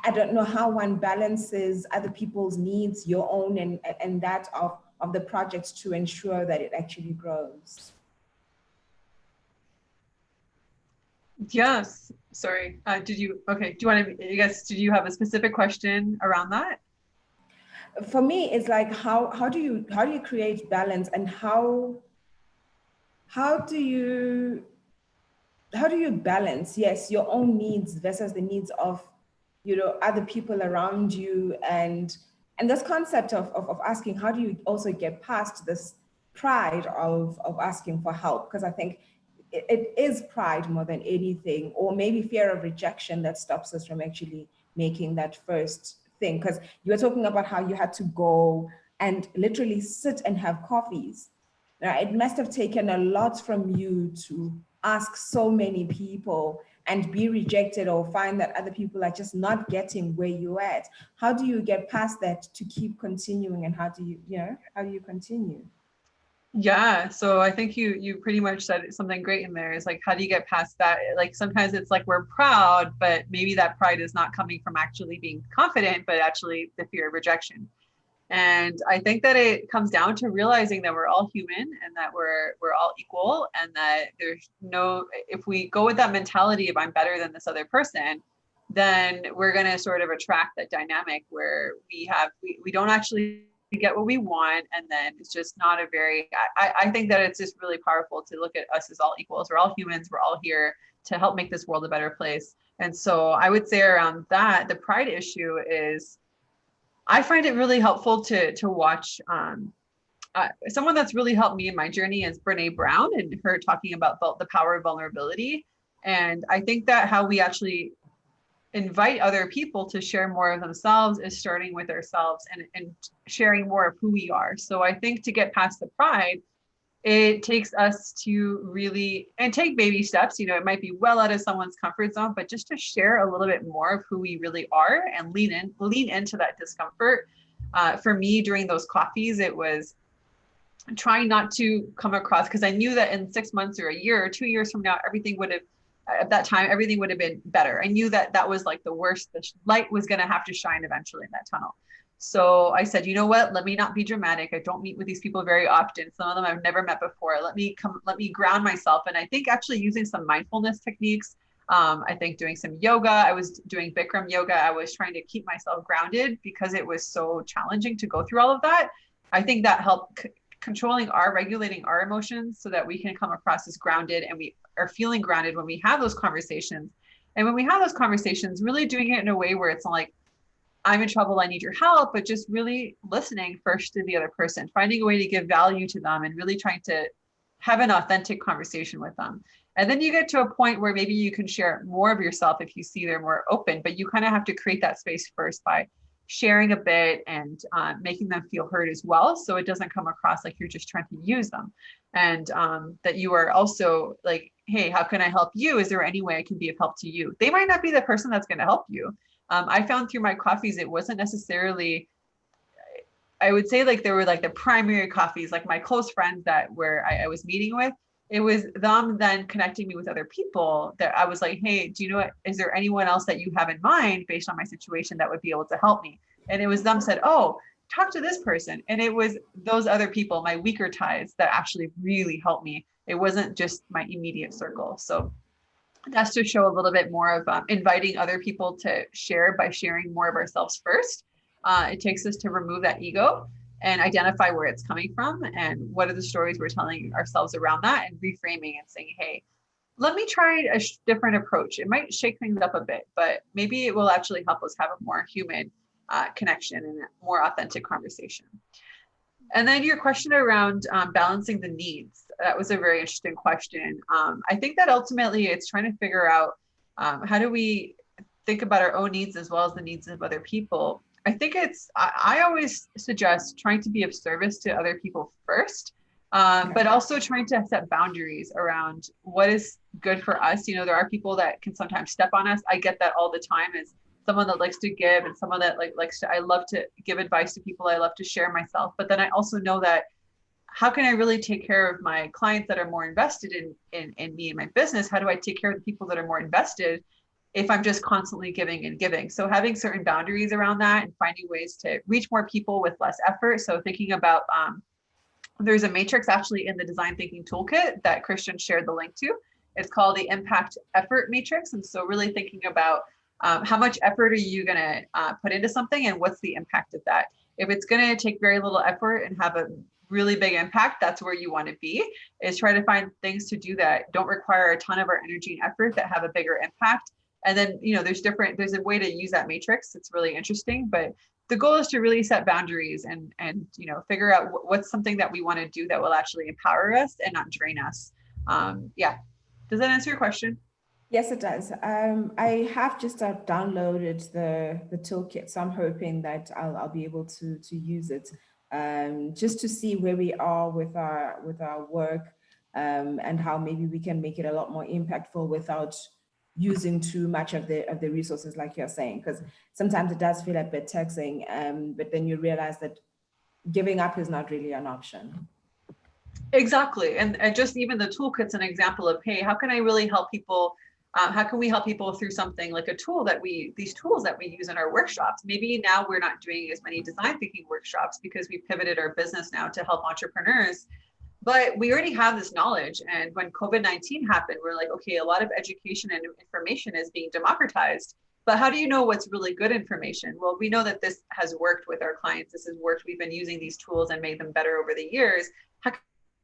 I don't know how one balances other people's needs, your own, and that of the project, to ensure that it actually grows. Yes, sorry. Do you want to, I guess, did you have a specific question around that? For me, it's like, how do you create balance, and how do you balance, yes, your own needs versus the needs of, you know, other people around you, and this concept of asking, how do you also get past this pride of asking for help? Because I think it is pride more than anything, or maybe fear of rejection, that stops us from actually making that first thing. Because you were talking about how you had to go and literally sit and have coffees. Now, it must have taken a lot from you to ask so many people and be rejected, or find that other people are just not getting where you're at. How do you get past that to keep continuing, and how do you continue? Yeah, so I think you pretty much said something great in there. Is like, how do you get past that? Like, sometimes it's like we're proud, but maybe that pride is not coming from actually being confident, but actually the fear of rejection. And I think that it comes down to realizing that we're all human, and that we're all equal, and that there's no, if we go with that mentality of I'm better than this other person, then we're going to sort of attract that dynamic where we don't actually get what we want. And then it's just not a very, I think that it's just really powerful to look at us as all equals. We're all humans. We're all here to help make this world a better place. And so I would say around that, the pride issue is, I find it really helpful to watch someone that's really helped me in my journey is Brene Brown, and her talking about the power of vulnerability. And I think that how we actually invite other people to share more of themselves is starting with ourselves and sharing more of who we are. So I think to get past the pride, it takes us to really, and take baby steps, you know, it might be well out of someone's comfort zone, but just to share a little bit more of who we really are and lean into that discomfort. For me, during those coffees, it was trying not to come across, because I knew that in 6 months or a year or 2 years from now, everything would have, at that time, everything would have been better. I knew that that was like the worst, the light was going to have to shine eventually in that tunnel. So I said, you know what, let me not be dramatic. I don't meet with these people very often. Some of them I've never met before. Let me ground myself. And I think actually using some mindfulness techniques, I think doing some yoga, I was doing Bikram yoga. I was trying to keep myself grounded because it was so challenging to go through all of that. I think that helped regulating our emotions so that we can come across as grounded, and we are feeling grounded when we have those conversations. And when we have those conversations, really doing it in a way where it's not like, I'm in trouble, I need your help, but just really listening first to the other person, finding a way to give value to them and really trying to have an authentic conversation with them. And then you get to a point where maybe you can share more of yourself if you see they're more open, but you kind of have to create that space first by sharing a bit and making them feel heard as well. So it doesn't come across like you're just trying to use them. And that you are also like, hey, how can I help you? Is there any way I can be of help to you? They might not be the person that's going to help you. I found through my coffees, it wasn't necessarily, I would say like there were like the primary coffees, like my close friends that where I was meeting with, it was them then connecting me with other people that I was like, hey, do you know what, is there anyone else that you have in mind based on my situation that would be able to help me? And it was them said, oh, talk to this person. And it was those other people, my weaker ties, that actually really helped me. It wasn't just my immediate circle. So that's to show a little bit more of inviting other people to share by sharing more of ourselves first. It takes us to remove that ego and identify where it's coming from and what are the stories we're telling ourselves around that, and reframing and saying, hey, let me try a different approach. It might shake things up a bit, but maybe it will actually help us have a more human connection and a more authentic conversation. And then your question around balancing the needs, that was a very interesting question. I think that ultimately it's trying to figure out how do we think about our own needs as well as the needs of other people. I think I always suggest trying to be of service to other people first, but also trying to set boundaries around what is good for us. You know, there are people that can sometimes step on us. I get that all the time as someone that likes to give and someone that likes to, I love to give advice to people. I love to share myself, but then I also know that how can I really take care of my clients that are more invested in me and my business? How do I take care of the people that are more invested if I'm just constantly giving and giving? So having certain boundaries around that and finding ways to reach more people with less effort. So thinking about, there's a matrix actually in the design thinking toolkit that Christian shared the link to. It's called the impact effort matrix. And so really thinking about how much effort are you going to put into something and what's the impact of that? If it's going to take very little effort and have a really big impact, that's where you want to be, is try to find things to do that don't require a ton of our energy and effort that have a bigger impact. And then, you know, there's a way to use that matrix. It's really interesting, but the goal is to really set boundaries and you know, figure out what's something that we want to do that will actually empower us and not drain us. Yeah. Does that answer your question? Yes, it does. I have just downloaded the toolkit, so I'm hoping that I'll be able to use it just to see where we are with our work and how maybe we can make it a lot more impactful without using too much of the resources, like you're saying, because sometimes it does feel a bit taxing, but then you realize that giving up is not really an option. Exactly. And just even the toolkit's an example of, hey, how can I really help people? How can we help people through something like these tools that we use in our workshops? Maybe now we're not doing as many design thinking workshops because we pivoted our business now to help entrepreneurs, but we already have this knowledge. And when COVID-19 happened, we're like, okay, a lot of education and information is being democratized, but how do you know what's really good information? Well, we know that this has worked with our clients. This has worked. We've been using these tools and made them better over the years. How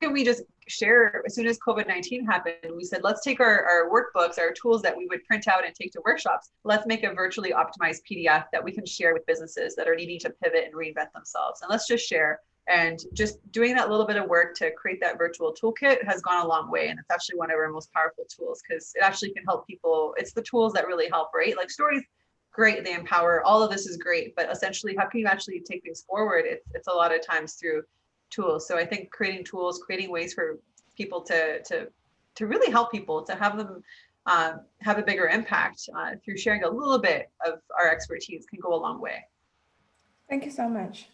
can we just share? As soon as COVID-19 happened, we said, let's take our workbooks, our tools that we would print out and take to workshops. Let's make a virtually optimized PDF that we can share with businesses that are needing to pivot and reinvent themselves. And let's just share. And just doing that little bit of work to create that virtual toolkit has gone a long way. And it's actually one of our most powerful tools, because it actually can help people. It's the tools that really help, right? Like stories, great, they empower, all of this is great, but essentially how can you actually take things forward? It's a lot of times through tools. So I think creating tools, creating ways for people to really help people, to have them have a bigger impact through sharing a little bit of our expertise can go a long way. Thank you so much.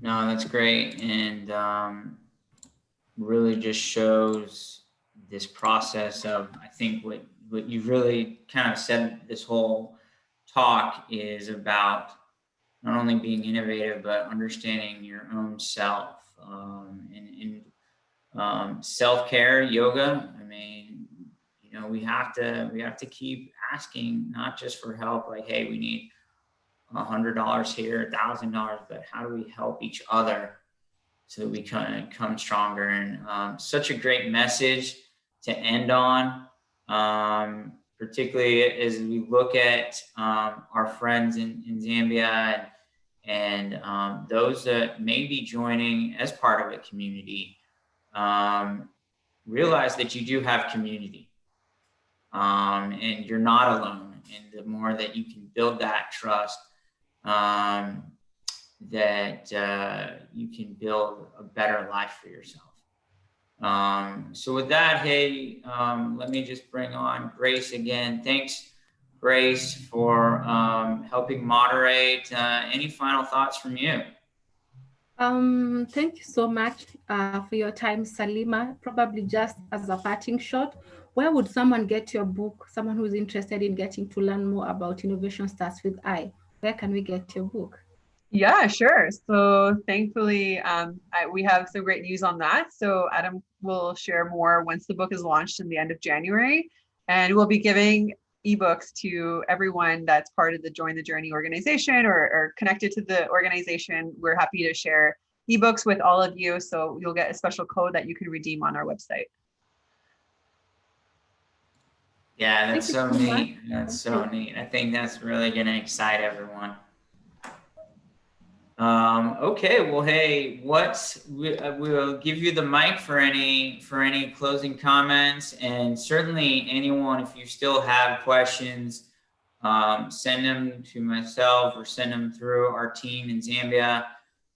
No, that's great. And really just shows this process of, I think what you've really kind of said this whole talk is about not only being innovative, but understanding your own self, and self-care, yoga. I mean, you know, we have to keep asking, not just for help, like, hey, we need $100 here, $1,000, but how do we help each other so that we kind of come stronger? And such a great message to end on, particularly as we look at our friends in Zambia and those that may be joining as part of a community. Realize that you do have community, and you're not alone. And the more that you can build that trust, that you can build a better life for yourself. So with that, hey, let me just bring on Grace again. Thanks, Grace, for helping moderate. Any final thoughts from you? Thank you so much for your time, Saleema. Probably just as a parting shot, where would someone get your book? Someone who's interested in getting to learn more about Innovation Starts with I. Where can we get your book? Yeah, sure. So thankfully, we have some great news on that. So Adam will share more once the book is launched in the end of January. And we'll be giving ebooks to everyone that's part of the Join the Journey organization or connected to the organization. We're happy to share ebooks with all of you. So you'll get a special code that you can redeem on our website. Yeah, that's so neat. That's so neat. I think that's really going to excite everyone. Okay, well, hey, we'll give you the mic for any closing comments, and certainly anyone, if you still have questions, send them to myself or send them through our team in Zambia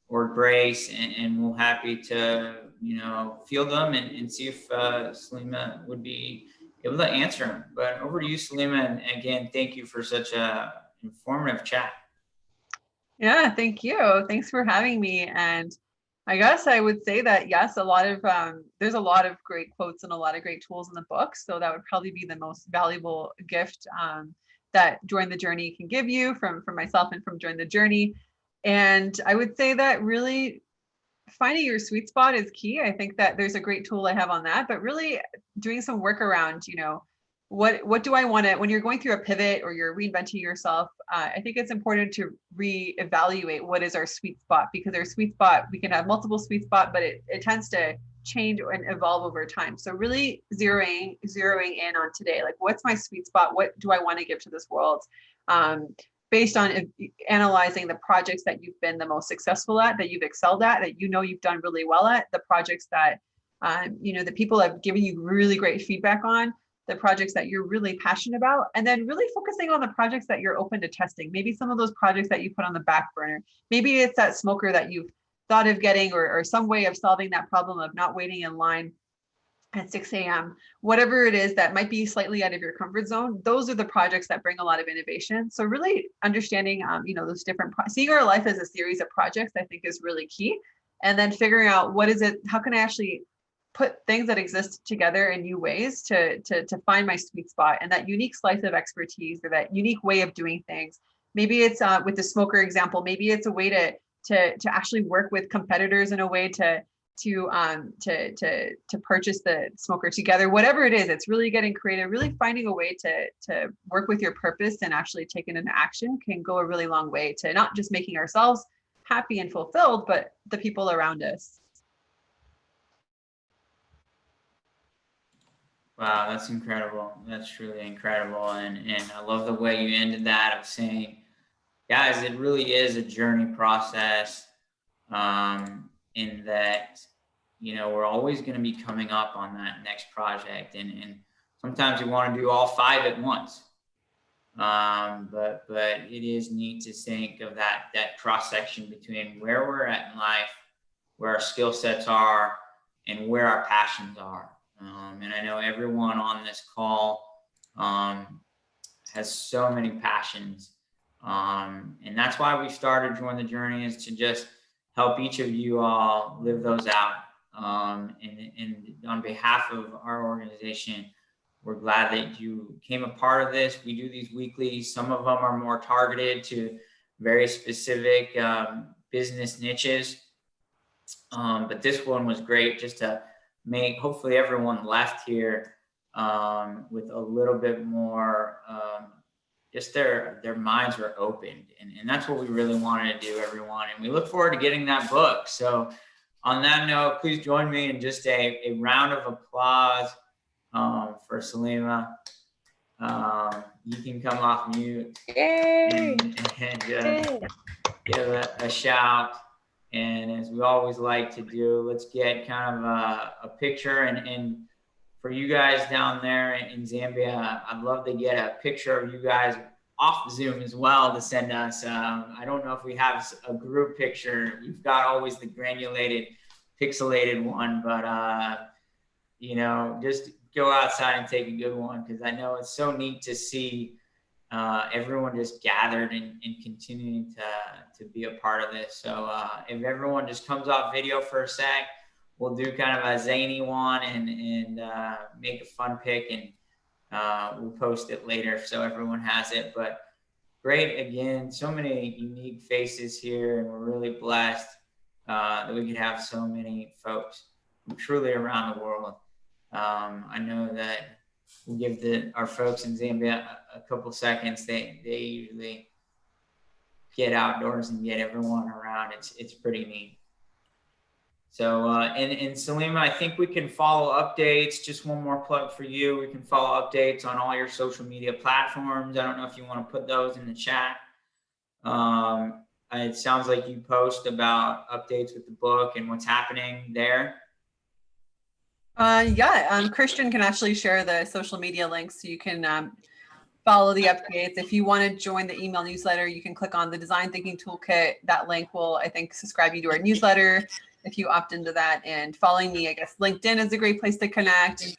or Grace, and we'll happy to, you know, field them and see if Saleema would be able to answer them. But over to you, Saleema, and again, thank you for such a informative chat. Yeah, thank you. Thanks for having me. And I guess I would say that, yes, there's a lot of great quotes and a lot of great tools in the book. So that would probably be the most valuable gift that Join the Journey can give you from myself and from Join the Journey. And I would say that really finding your sweet spot is key. I think that there's a great tool I have on that, but really doing some work around, you know, what do I want to, when you're going through a pivot or you're reinventing yourself, I think it's important to reevaluate what is our sweet spot, because our sweet spot, we can have multiple sweet spot, but it tends to change and evolve over time. So really zeroing in on today, like what's my sweet spot? What do I want to give to this world? Based on analyzing the projects that you've been the most successful at, that you've excelled at, that you know you've done really well at, the projects that you know, the people have given you really great feedback on, the projects that you're really passionate about, and then really focusing on the projects that you're open to testing. Maybe some of those projects that you put on the back burner, maybe it's that smoker that you've thought of getting, or some way of solving that problem of not waiting in line at 6 a.m. Whatever it is that might be slightly out of your comfort zone, those are the projects that bring a lot of innovation. So really understanding, you know, those different, seeing our life as a series of projects, I think is really key. And then figuring out what is it, how can I actually put things that exist together in new ways to find my sweet spot and that unique slice of expertise, or that unique way of doing things. Maybe it's with the smoker example, maybe it's a way to actually work with competitors in a way to purchase the smoker together. Whatever it is, it's really getting creative, really finding a way to work with your purpose and actually take it into action can go a really long way to not just making ourselves happy and fulfilled, but the people around us. Wow, that's incredible. That's truly incredible. And I love the way you ended that of saying, guys, it really is a journey process, in that, you know, we're always going to be coming up on that next project. And sometimes you want to do all 5 at once. But it is neat to think of that cross section between where we're at in life, where our skill sets are, and where our passions are. And I know everyone on this call has so many passions. And that's why we started Join the Journey, is to just help each of you all live those out. And on behalf of our organization, we're glad that you came a part of this. We do these weekly. Some of them are more targeted to very specific business niches. But this one was great just to make, hopefully everyone left here with a little bit more, just their minds were opened. And that's what we really wanted to do, everyone. And we look forward to getting that book. So on that note, please join me in just a round of applause for Saleema. You can come off mute. Yay! And give a shout. And as we always like to do, let's get kind of a picture. And for you guys down there in Zambia, I'd love to get a picture of you guys off Zoom as well to send us. I don't know if we have a group picture. We've got always the granulated, pixelated one, but you know, just go outside and take a good one, because I know it's so neat to see everyone just gathered and continuing to be a part of this. So if everyone just comes off video for a sec, we'll do kind of a zany one and make a fun pic, and we'll post it later so everyone has it. But great, again, so many unique faces here, and we're really blessed that we could have so many folks from truly around the world. I know that we'll give our folks in Zambia a couple seconds. They usually get outdoors and get everyone around. It's pretty neat. So, and Saleema, I think we can follow updates. Just one more plug for you. We can follow updates on all your social media platforms. I don't know if you want to put those in the chat. It sounds like you post about updates with the book and what's happening there. Christian can actually share the social media links so you can follow the updates. If you want to join the email newsletter, you can click on the Design Thinking Toolkit. That link will, I think, subscribe you to our newsletter if you opt into that. And following me, I guess LinkedIn is a great place to connect.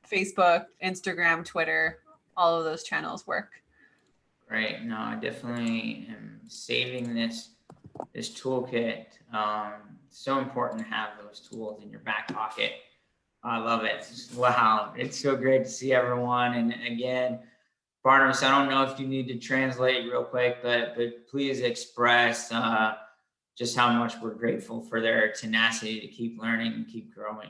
Facebook, Instagram, Twitter, all of those channels work. Great. No, I definitely am saving this toolkit. So important to have those tools in your back pocket. I love it. Wow. It's so great to see everyone. And again, Barnabas, I don't know if you need to translate real quick, but please express just how much we're grateful for their tenacity to keep learning and keep growing.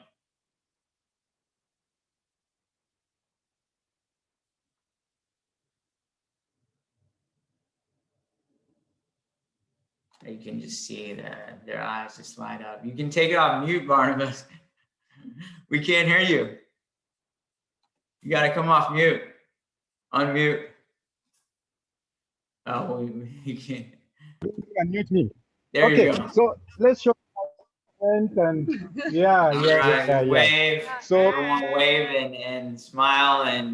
You can just see their eyes just light up. You can take it off mute, Barnabas. We can't hear you. You got to come off mute. Unmute. Oh, you can't. Unmute me. There you go. So let's show and yeah. Wave. So everyone wave and smile and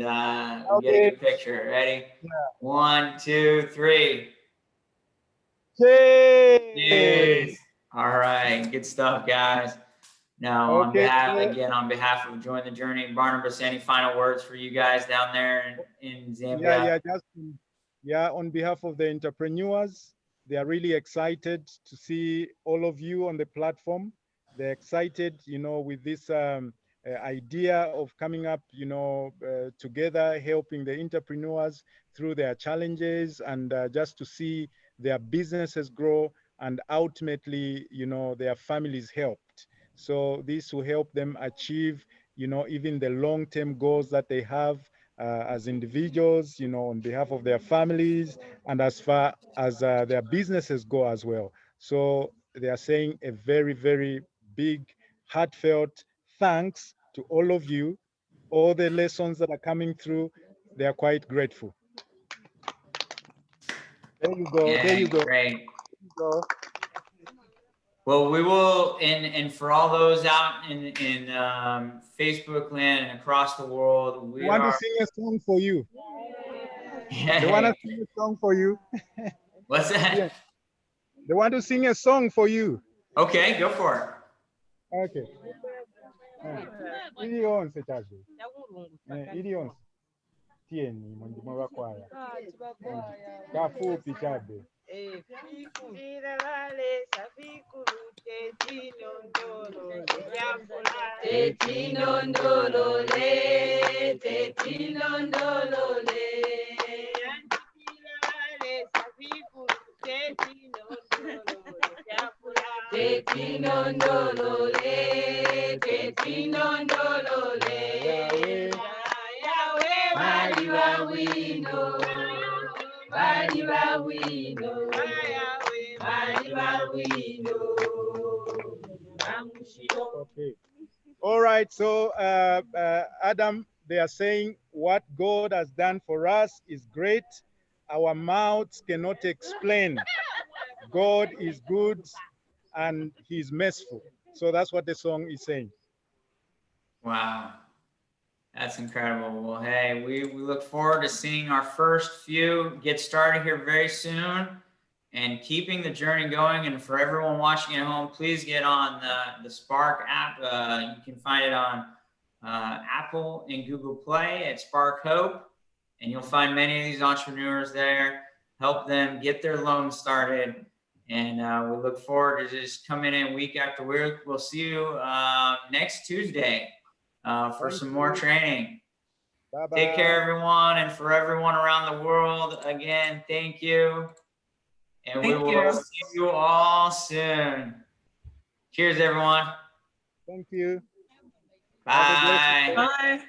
we'll get a good picture. Ready? Yeah. 1, 2, 3. Cheers. All right, good stuff, guys. Now, on behalf of Join the Journey, Barnabas, any final words for you guys down there in Zambia? On behalf of the entrepreneurs, they are really excited to see all of you on the platform. They're excited, with this idea of coming up, together, helping the entrepreneurs through their challenges and just to see their businesses grow and ultimately, their families helped. So this will help them achieve, even the long-term goals that they have as individuals, on behalf of their families and as far as their businesses go as well. So they are saying a very, very big, heartfelt thanks to all of you. All the lessons that are coming through, they are quite grateful. There you go. There you go. Great. There you go. Well, we will, and for all those out in Facebook land and across the world, we want to sing a song for you. They want to sing a song for you. What's that? Yeah. They want to sing a song for you. Okay, go for it. Okay. Ilionse chazo. Ilionse. Tieni mwenjima wakwaya. Kafupi chabe. Okay. All right. So, Adam, they are saying what God has done for us is great. Our mouths cannot explain. God is good and he's merciful. So that's what the song is saying. Wow. That's incredible. Well, hey, we look forward to seeing our first few get started here very soon and keeping the journey going. And for everyone watching at home, please get on the Spark app. You can find it on Apple and Google Play at Spark Hope. And you'll find many of these entrepreneurs there, help them get their loans started. And we look forward to just coming in week after week. We'll see you next Tuesday for some more training. Bye-bye. Take care, everyone. And for everyone around the world, again, thank you. And we will see you all soon. Cheers, everyone. Thank you. Bye. Bye.